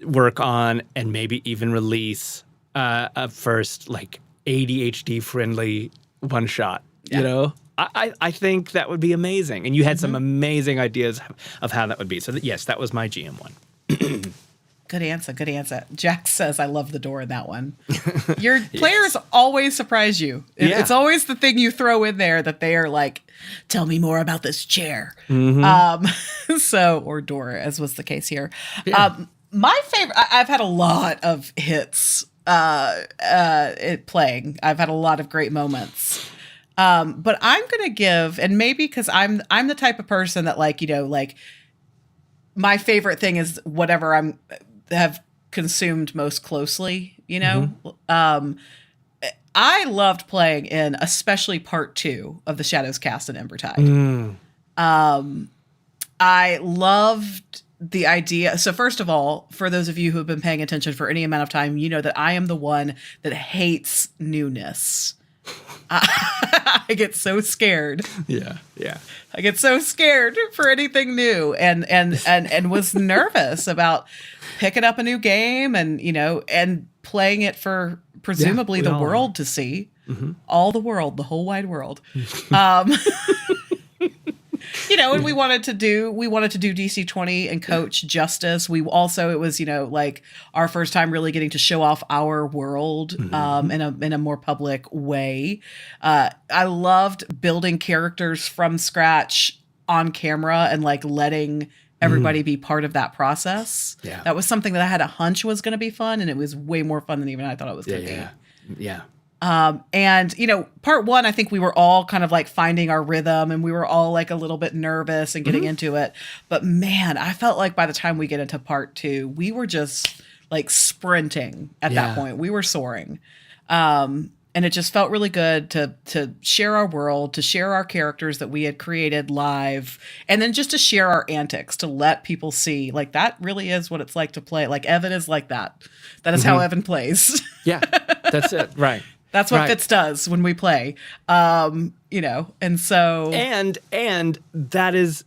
Speaker 2: work on and maybe even release a first like ADHD friendly one shot. Yeah. I think that would be amazing. And you had some amazing ideas of how that would be. So yes, that was my GM one.
Speaker 1: Good answer. Good answer. Jack says, I love the door in that one. Your players always surprise you. It's always the thing you throw in there that they are like, tell me more about this chair. Or door, as was the case here. Yeah. My favorite, I've had a lot of hits playing. I've had a lot of great moments. But I'm going to give, and maybe because I'm the type of person that like my favorite thing is whatever have consumed most closely, I loved playing in especially part 2 of the Shadows Cast in Embertide. I loved the idea. So first of all, for those of you who have been paying attention for any amount of time, you know that I am the one that hates newness. I get so scared.
Speaker 2: Yeah.
Speaker 1: I get so scared for anything new, and was nervous about picking up a new game and playing it for presumably the world to see, all the world, the whole wide world. And we wanted to do DC20 and Coach justice. We also, it was, like our first time really getting to show off our world in a more public way. I loved building characters from scratch on camera and like letting everybody be part of that process. Yeah. That was something that I had a hunch was going to be fun, and it was way more fun than even I thought it was going to be.
Speaker 2: Yeah.
Speaker 1: Part 1, I think we were all kind of like finding our rhythm, and we were all like a little bit nervous and getting into it. But man, I felt like by the time we get into part 2, we were just like sprinting at that point. We were soaring. And it just felt really good to share our world, to share our characters that we had created live, and then just to share our antics, to let people see like that really is what it's like to play. Like Evan is like that. That is how Evan plays.
Speaker 2: Yeah, that's it. Right.
Speaker 1: That's what Fitz does when we play, and so
Speaker 2: and that is,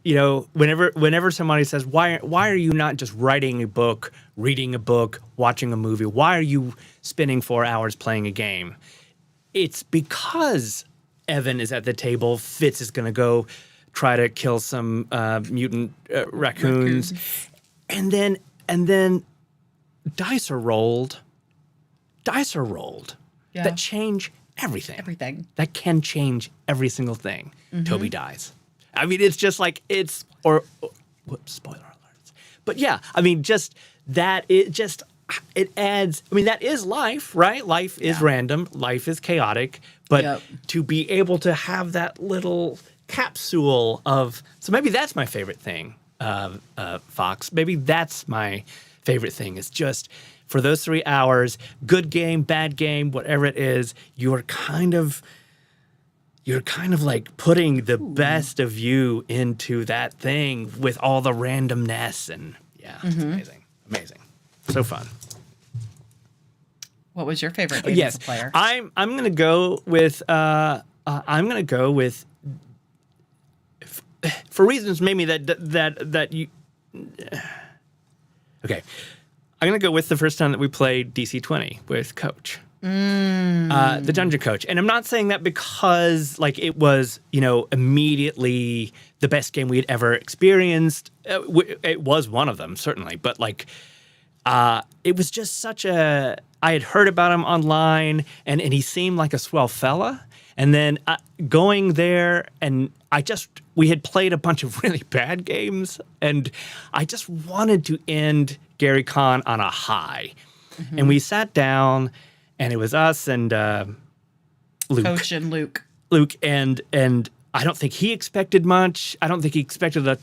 Speaker 2: whenever somebody says, why are you not just writing a book, reading a book, watching a movie? Why are you spending 4 hours playing a game? It's because Evan is at the table. Fitz is going to go try to kill some mutant raccoons, and then dice are rolled. Yeah. That change everything. That can change every single thing. Toby dies. I mean, it's just like whoops, spoiler alerts. But yeah, I mean, just that it adds. I mean, that is life, right? Life is random. Life is chaotic. But to be able to have that little capsule of, so maybe that's my favorite thing, Fox. Maybe that's my favorite thing. Is just, for those 3 hours, good game, bad game, whatever it is, you're kind of like putting the best of you into that thing with all the randomness, and it's amazing, so fun.
Speaker 1: What was your favorite game as a player?
Speaker 2: I'm gonna go with for reasons maybe that you. Okay. I'm going to go with the first time that we played DC20 with Coach. The dungeon coach. And I'm not saying that because like it was, immediately the best game we had ever experienced. It was one of them, certainly. But like, it was just I had heard about him online and he seemed like a swell fella. And then going there and we had played a bunch of really bad games and I just wanted to end Gary Con on a high. Mm-hmm. And we sat down and it was us and Luke.
Speaker 1: Coach and Luke.
Speaker 2: Luke and I don't think he expected much. I don't think he expected a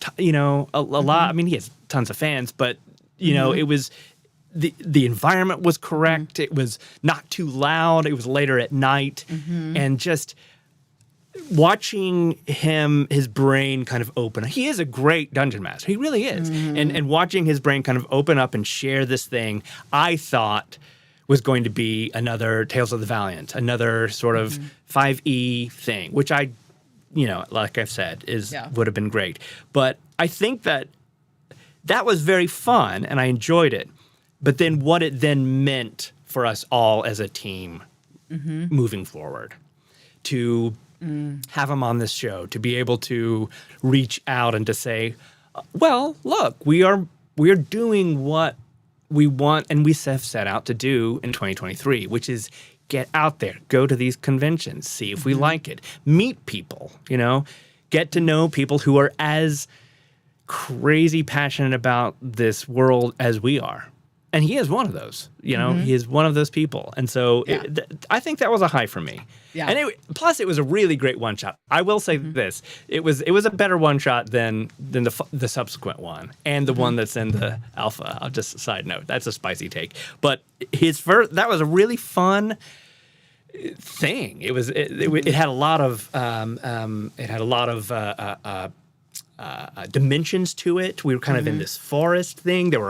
Speaker 2: lot. I mean, he has tons of fans, but it was the environment was correct. It was not too loud. It was later at night, and just watching his brain kind of open. He is a great dungeon master. He really is, and watching his brain kind of open up and share this thing, I thought was going to be another Tales of the Valiant, another sort of 5e thing, which I, like I've said, would have been great. But I think that was very fun, and I enjoyed it. But then what it then meant for us all as a team moving forward, to have him on this show, to be able to reach out and to say, well, look, we are doing what we want and we have set out to do in 2023, which is get out there, go to these conventions, see if we like it, meet people, get to know people who are as crazy passionate about this world as we are. And he is one of those, he is one of those people. And so I think that was a high for me. Yeah. And plus it was a really great one shot. I will say this, it was a better one shot than the subsequent one and the one that's in the alpha. I'll just side note, that's a spicy take. But that was a really fun thing. It had a lot of dimensions to it. We were kind of in this forest thing. There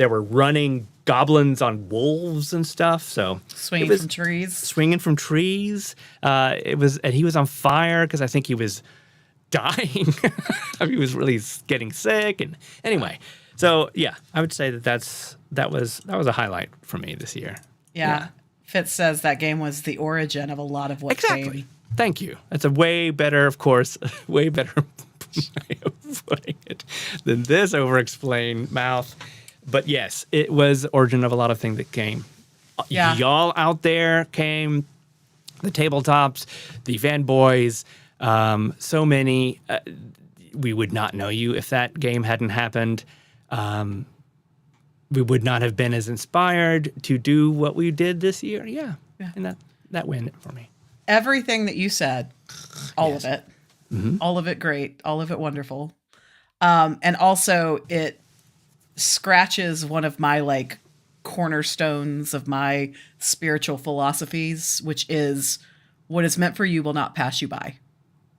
Speaker 2: were running goblins on wolves and stuff. So
Speaker 1: swinging from trees.
Speaker 2: And he was on fire because I think he was dying. He was really getting sick. And anyway, so yeah, I would say that was a highlight for me this year.
Speaker 1: Yeah. Fitz says that game was the origin of a lot of what
Speaker 2: exactly. Thank you. That's a way better way of putting it than this over-explained mouth. But yes, it was the origin of a lot of things that came. Yeah. Y'all out there came, the tabletops, the fanboys, so many. We would not know you if that game hadn't happened. We would not have been as inspired to do what we did this year. Yeah. And that win for me.
Speaker 1: Everything that you said, all of it. All of it great. All of it wonderful. And also it scratches one of my cornerstones of my spiritual philosophies, which is what is meant for you will not pass you by.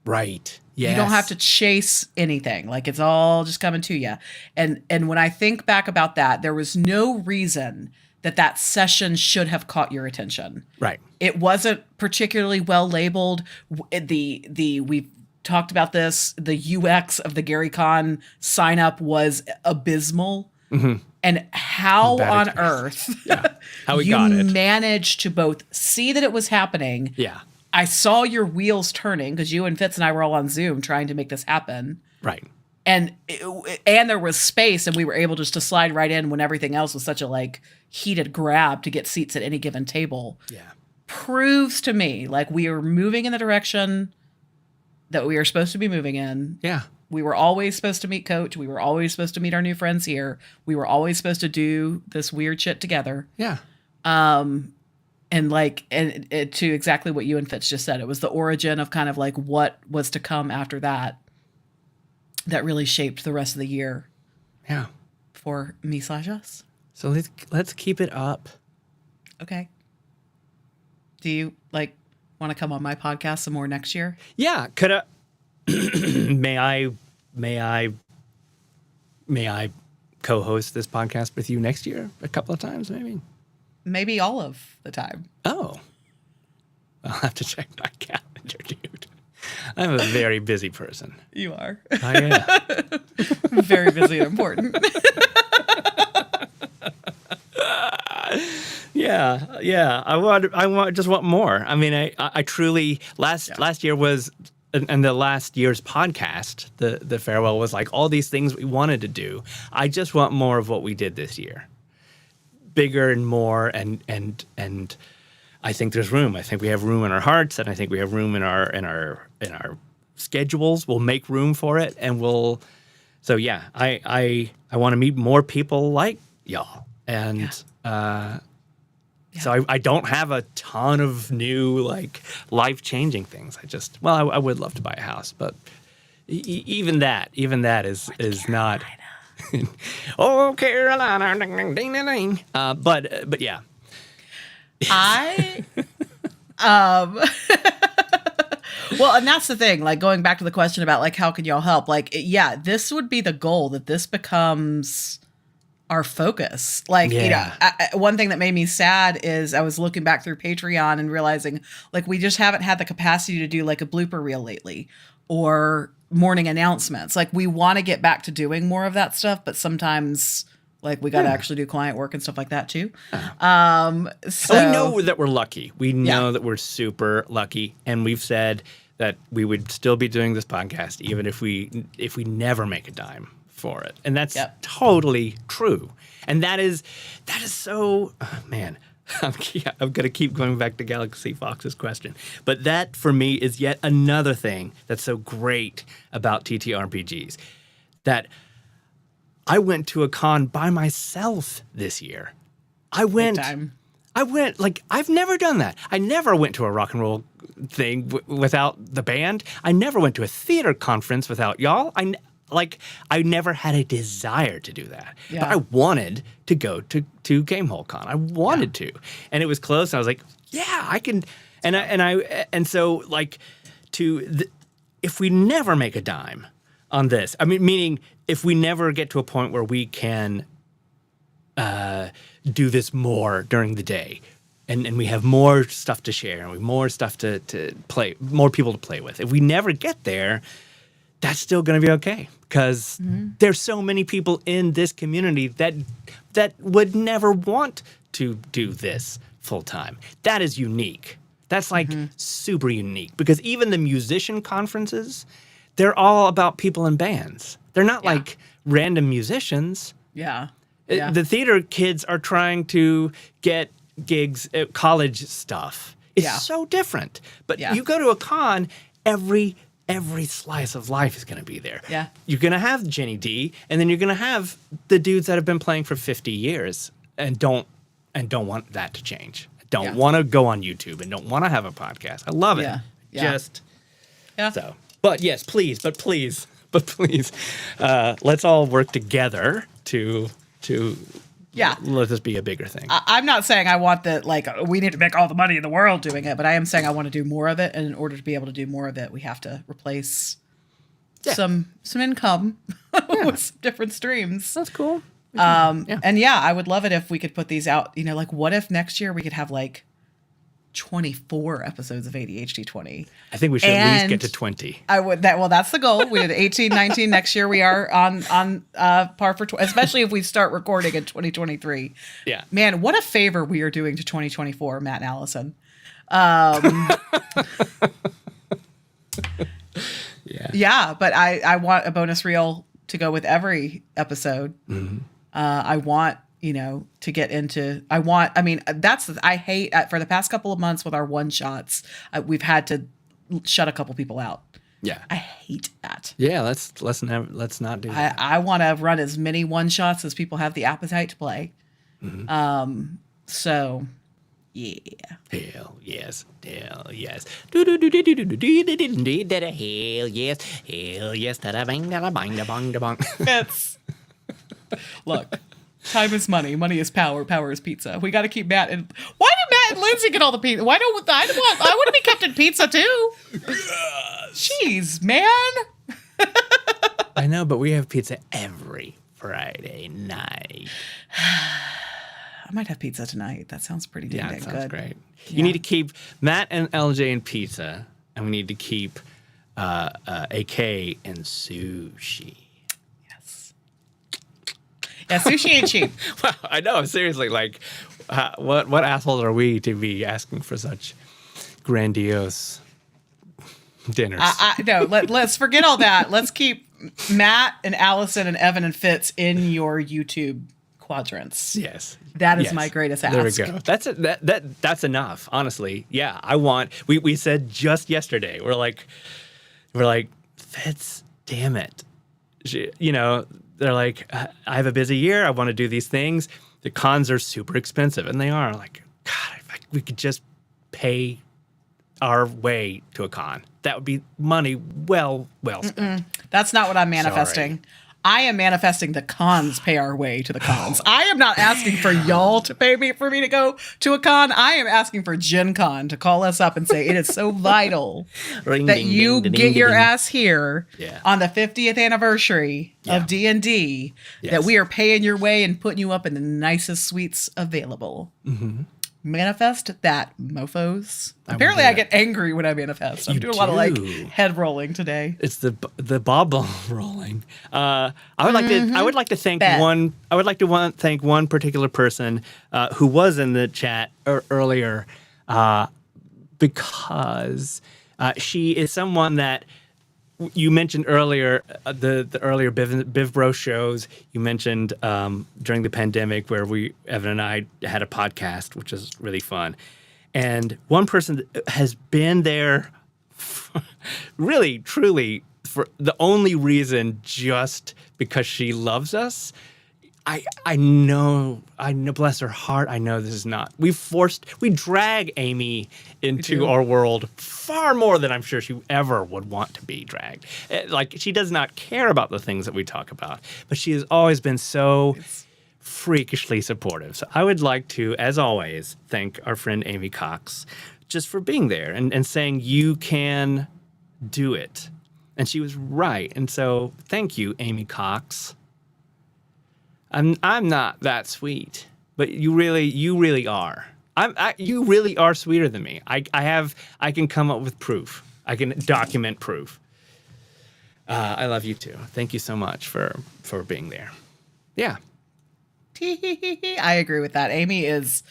Speaker 2: Right. Yes.
Speaker 1: You don't have to chase anything. It's all just coming to you. And when I think back about that, there was no reason that session should have caught your attention.
Speaker 2: Right.
Speaker 1: It wasn't particularly well labeled. We've talked about this. The UX of the Gary Con sign up was abysmal. And how on earth
Speaker 2: how we
Speaker 1: you
Speaker 2: got it.
Speaker 1: managed to both see that it was happening.
Speaker 2: Yeah.
Speaker 1: I saw your wheels turning because you and Fitz and I were all on Zoom trying to make this happen.
Speaker 2: Right.
Speaker 1: And there was space and we were able just to slide right in when everything else was such a heated grab to get seats at any given table.
Speaker 2: Yeah.
Speaker 1: Proves to me we are moving in the direction that we are supposed to be moving in.
Speaker 2: Yeah.
Speaker 1: We were always supposed to meet Coach. We were always supposed to meet our new friends here. We were always supposed to do this weird shit together.
Speaker 2: Yeah.
Speaker 1: And to exactly what you and Fitz just said, it was the origin of kind of what was to come after that really shaped the rest of the year.
Speaker 2: Yeah.
Speaker 1: For me/us.
Speaker 2: So let's keep it up.
Speaker 1: Okay. Do you want to come on my podcast some more next year?
Speaker 2: Yeah. Could I? May I co-host this podcast with you next year a couple of times, maybe?
Speaker 1: Maybe all of the time.
Speaker 2: Oh. I'll have to check my calendar, dude. I'm a very busy person.
Speaker 1: You are.
Speaker 2: I am.
Speaker 1: Very busy and important.
Speaker 2: Yeah. I just want more. I mean, I truly last year was, and the last year's podcast, the farewell was like all these things we wanted to do. I just want more of what we did this year, bigger and more, and I think there's room. I think we have room in our hearts, and I think we have room in our schedules. We'll make room for it, and we'll. So yeah, I want to meet more people like y'all, and so I don't have a ton of new like life-changing things. I would love to buy a house, but even that is not. Oh, Carolina, ding, ding, ding, ding. But yeah.
Speaker 1: Well, and that's the thing, like going back to the question about like, how can y'all help? Like, yeah, this would be the goal, that this becomes our focus. Like, you know, one thing that made me sad is I was looking back through Patreon and realizing like, we just haven't had the capacity to do like a blooper reel lately or morning announcements. Like we want to get back to doing more of that stuff, but sometimes like we got to actually do client work and stuff like that too. So
Speaker 2: we know that we're lucky. We know that we're super lucky, and we've said that we would still be doing this podcast even if we never make a dime for it, and that's totally true. And that is so man. I'm going to keep going back to Galaxy Fox's question, but that for me is yet another thing that's so great about TTRPGs, that I went to a con by myself this year. I went like, I've never done that. I never went to a rock and roll thing without the band. I never went to a theater conference without y'all. I never had a desire to do that.
Speaker 1: Yeah.
Speaker 2: But I wanted to go to Gamehole Con. I wanted to. And it was close. And I was like, yeah, I can. And so like if we never make a dime on this, I mean, meaning if we never get to a point where we can do this more during the day, and we have more stuff to share, and we have more stuff to play, more people to play with. If we never get there, that's still going to be okay, because there's so many people in this community that would never want to do this full time. That is unique. That's like super unique, because even the musician conferences, they're all about people in bands. They're not like random musicians.
Speaker 1: Yeah.
Speaker 2: The theater kids are trying to get gigs at college stuff. It's so different. But you go to a con, every slice of life is going to be there.
Speaker 1: Yeah.
Speaker 2: You're going to have Jenny D, and then you're going to have the dudes that have been playing for 50 years and don't want that to change. Don't want to go on YouTube and don't want to have a podcast. I love it. So, but yes, please, let's all work together to let this be a bigger thing.
Speaker 1: I'm not saying I want we need to make all the money in the world doing it, but I am saying I want to do more of it. And in order to be able to do more of it, we have to replace some income with some different streams.
Speaker 2: That's cool.
Speaker 1: And I would love it if we could put these out, like what if next year we could have like 24 episodes of ADHD20.
Speaker 2: I think we should at least get to 20.
Speaker 1: That's the goal. We did 18, 19. Next year we are on par for 20, especially if we start recording in 2023.
Speaker 2: Yeah.
Speaker 1: Man, what a favor we are doing to 2024, Matt and Allison. Yeah, but I want a bonus reel to go with every episode. I want to get into, I hate, for the past couple of months with our one shots, we've had to shut a couple people out.
Speaker 2: Yeah.
Speaker 1: I hate that.
Speaker 2: Yeah. Let's not do that.
Speaker 1: I want to run as many one shots as people have the appetite to play. So yeah.
Speaker 2: Hell yes. Hell yes. Hell yes.
Speaker 1: It's, look. Time is money. Money is power. Power is pizza. We got to keep Matt and... Why do Matt and Lindsay get all the pizza? Why don't I want to be kept in pizza too? Yes. Jeez, man.
Speaker 2: I know, but we have pizza every Friday night.
Speaker 1: I might have pizza tonight. That sounds pretty dang good.
Speaker 2: Yeah, sounds great. Yeah. You need to keep Matt and LJ in pizza, and we need to keep AK in sushi.
Speaker 1: Yeah, sushi ain't cheap.
Speaker 2: Wow, I know. Seriously, like, What assholes are we to be asking for such grandiose dinners?
Speaker 1: No, let's forget all that. Let's keep Matt and Allison and Evan and Fitz in your YouTube quadrants.
Speaker 2: Yes.
Speaker 1: That is my greatest ask.
Speaker 2: There we go. That's enough, honestly. Yeah, we said just yesterday, we're like, Fitz, damn it. They're like, I have a busy year. I want to do these things. The cons are super expensive, and they are. Like, God, if we could just pay our way to a con, that would be money well spent.
Speaker 1: That's not what I'm manifesting.
Speaker 2: Sorry.
Speaker 1: I am manifesting the cons pay our way to the cons. I am not asking for y'all to pay me for me to go to a con. I am asking for Gen Con to call us up and say it is so vital that you get your ass here on the 50th anniversary of D&D, that we are paying your way and putting you up in the nicest suites available. Mm-hmm. Manifest that, mofos. Apparently I get angry when I manifest. I'm doing a lot of head rolling today.
Speaker 2: It's the bobble rolling. I would like to thank thank one particular person who was in the chat earlier because she is someone that you mentioned earlier, the earlier Biv Bro shows. You mentioned during the pandemic where Evan and I had a podcast, which is really fun. And one person has been there really, truly, for the only reason just because she loves us. I know, bless her heart, I know this is not. We drag Amy into our world far more than I'm sure she ever would want to be dragged. Like, she does not care about the things that we talk about, but she has always been so freakishly supportive. So I would like to, as always, thank our friend Amy Cox just for being there and saying you can do it. And she was right. And so thank you, Amy Cox. I'm not that sweet, but you really are. You really are sweeter than me. I can come up with proof. I can document proof. I love you too. Thank you so much for being there. Yeah.
Speaker 1: I agree with that. Amy is,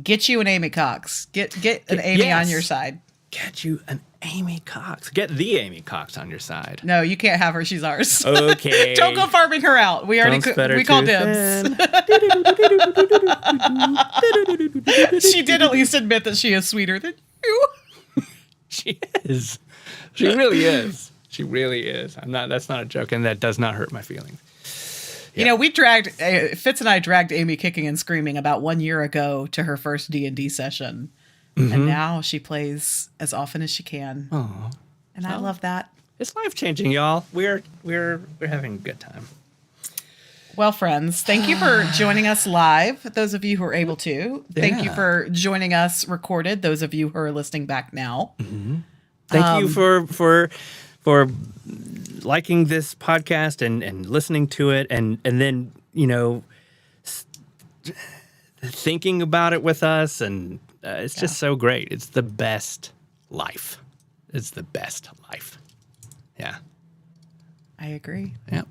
Speaker 1: get you an Amy Cox. Get an Amy on your side.
Speaker 2: Get you an Amy Cox. Get the Amy Cox on your side.
Speaker 1: No, you can't have her. She's ours.
Speaker 2: Okay.
Speaker 1: Don't go farming her out. We already we called dibs. She did at least admit that she is sweeter than you.
Speaker 2: She is. She really is. She really is. That's not a joke, and that does not hurt my feelings.
Speaker 1: You know, we dragged Fitz and I dragged Amy kicking and screaming about 1 year ago to her first D&D session. Mm-hmm. And now she plays as often as she can.
Speaker 2: Aww.
Speaker 1: And I love that.
Speaker 2: It's life-changing, y'all. We're having a good time.
Speaker 1: Well, friends, thank you for joining us live, those of you who are able to. Thank you for joining us recorded, those of you who are listening back now.
Speaker 2: Mm-hmm. Thank you for liking this podcast and listening to it and then, thinking about it with us, and it's just so great. It's the best life. It's the best life. Yeah.
Speaker 1: I agree.
Speaker 2: Yep.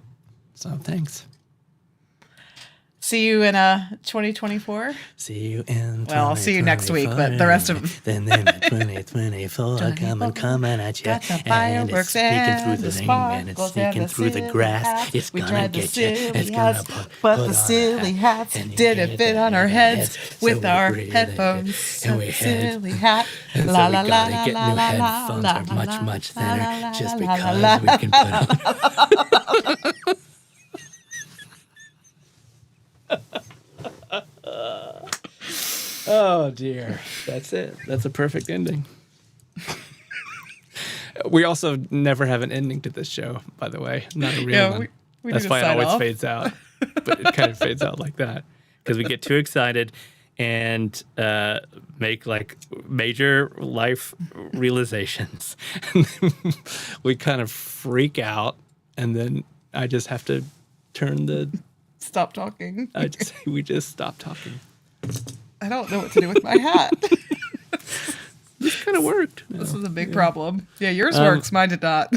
Speaker 2: So thanks.
Speaker 1: See you in 2024.
Speaker 2: See you in.
Speaker 1: Well, I'll see you next week, but the rest of
Speaker 2: then 2024 coming at you, and it's sneaking through the rain, and it's sneaking through the grass. It's gonna get you. It's gonna
Speaker 1: but the silly hats didn't fit on our heads with our headphones.
Speaker 2: So we
Speaker 1: silly hat.
Speaker 2: And
Speaker 1: La
Speaker 2: so
Speaker 1: la
Speaker 2: we
Speaker 1: la
Speaker 2: gotta
Speaker 1: la
Speaker 2: get
Speaker 1: la
Speaker 2: new
Speaker 1: la
Speaker 2: headphones
Speaker 1: la
Speaker 2: are much,
Speaker 1: la
Speaker 2: much
Speaker 1: la
Speaker 2: thinner
Speaker 1: la
Speaker 2: just
Speaker 1: la
Speaker 2: because
Speaker 1: la
Speaker 2: we can put them. Oh dear. That's it. That's a perfect ending. We also never have an ending to this show, by the way. Not a real one.
Speaker 1: We
Speaker 2: That's why it always fades out. But it kind of fades out like that. Because we get too excited and make like major life realizations. We kind of freak out, and then I just have to turn the
Speaker 1: stop talking.
Speaker 2: We just stop talking.
Speaker 1: I don't know what to do with my hat.
Speaker 2: This kind of worked.
Speaker 1: This is a big problem. Yeah, yours works. Mine did not.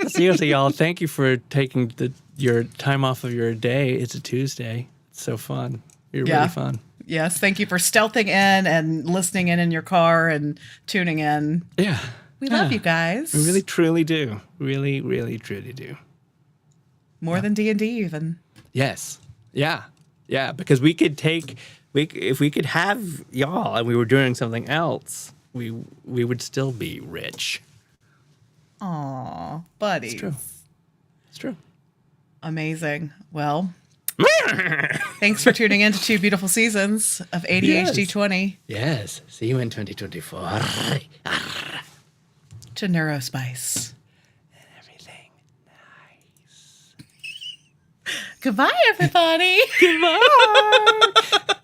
Speaker 2: Seriously, y'all, thank you for taking your time off of your day. It's a Tuesday. It's so fun. You're really fun.
Speaker 1: Yes, thank you for stealthing in and listening in your car and tuning in.
Speaker 2: Yeah.
Speaker 1: We love you guys.
Speaker 2: We really, truly do. Really, really, truly do.
Speaker 1: More than D&D even.
Speaker 2: Yes. Yeah. Yeah. Because we could if we could have y'all and we were doing something else, we would still be rich.
Speaker 1: Aw, buddies.
Speaker 2: It's true. It's true.
Speaker 1: Amazing. Well, thanks for tuning in to 2 beautiful seasons of ADHD20
Speaker 2: Yes. See you in 2024.
Speaker 1: to Neurospice.
Speaker 2: Everything nice.
Speaker 1: Goodbye, everybody.
Speaker 2: Goodbye.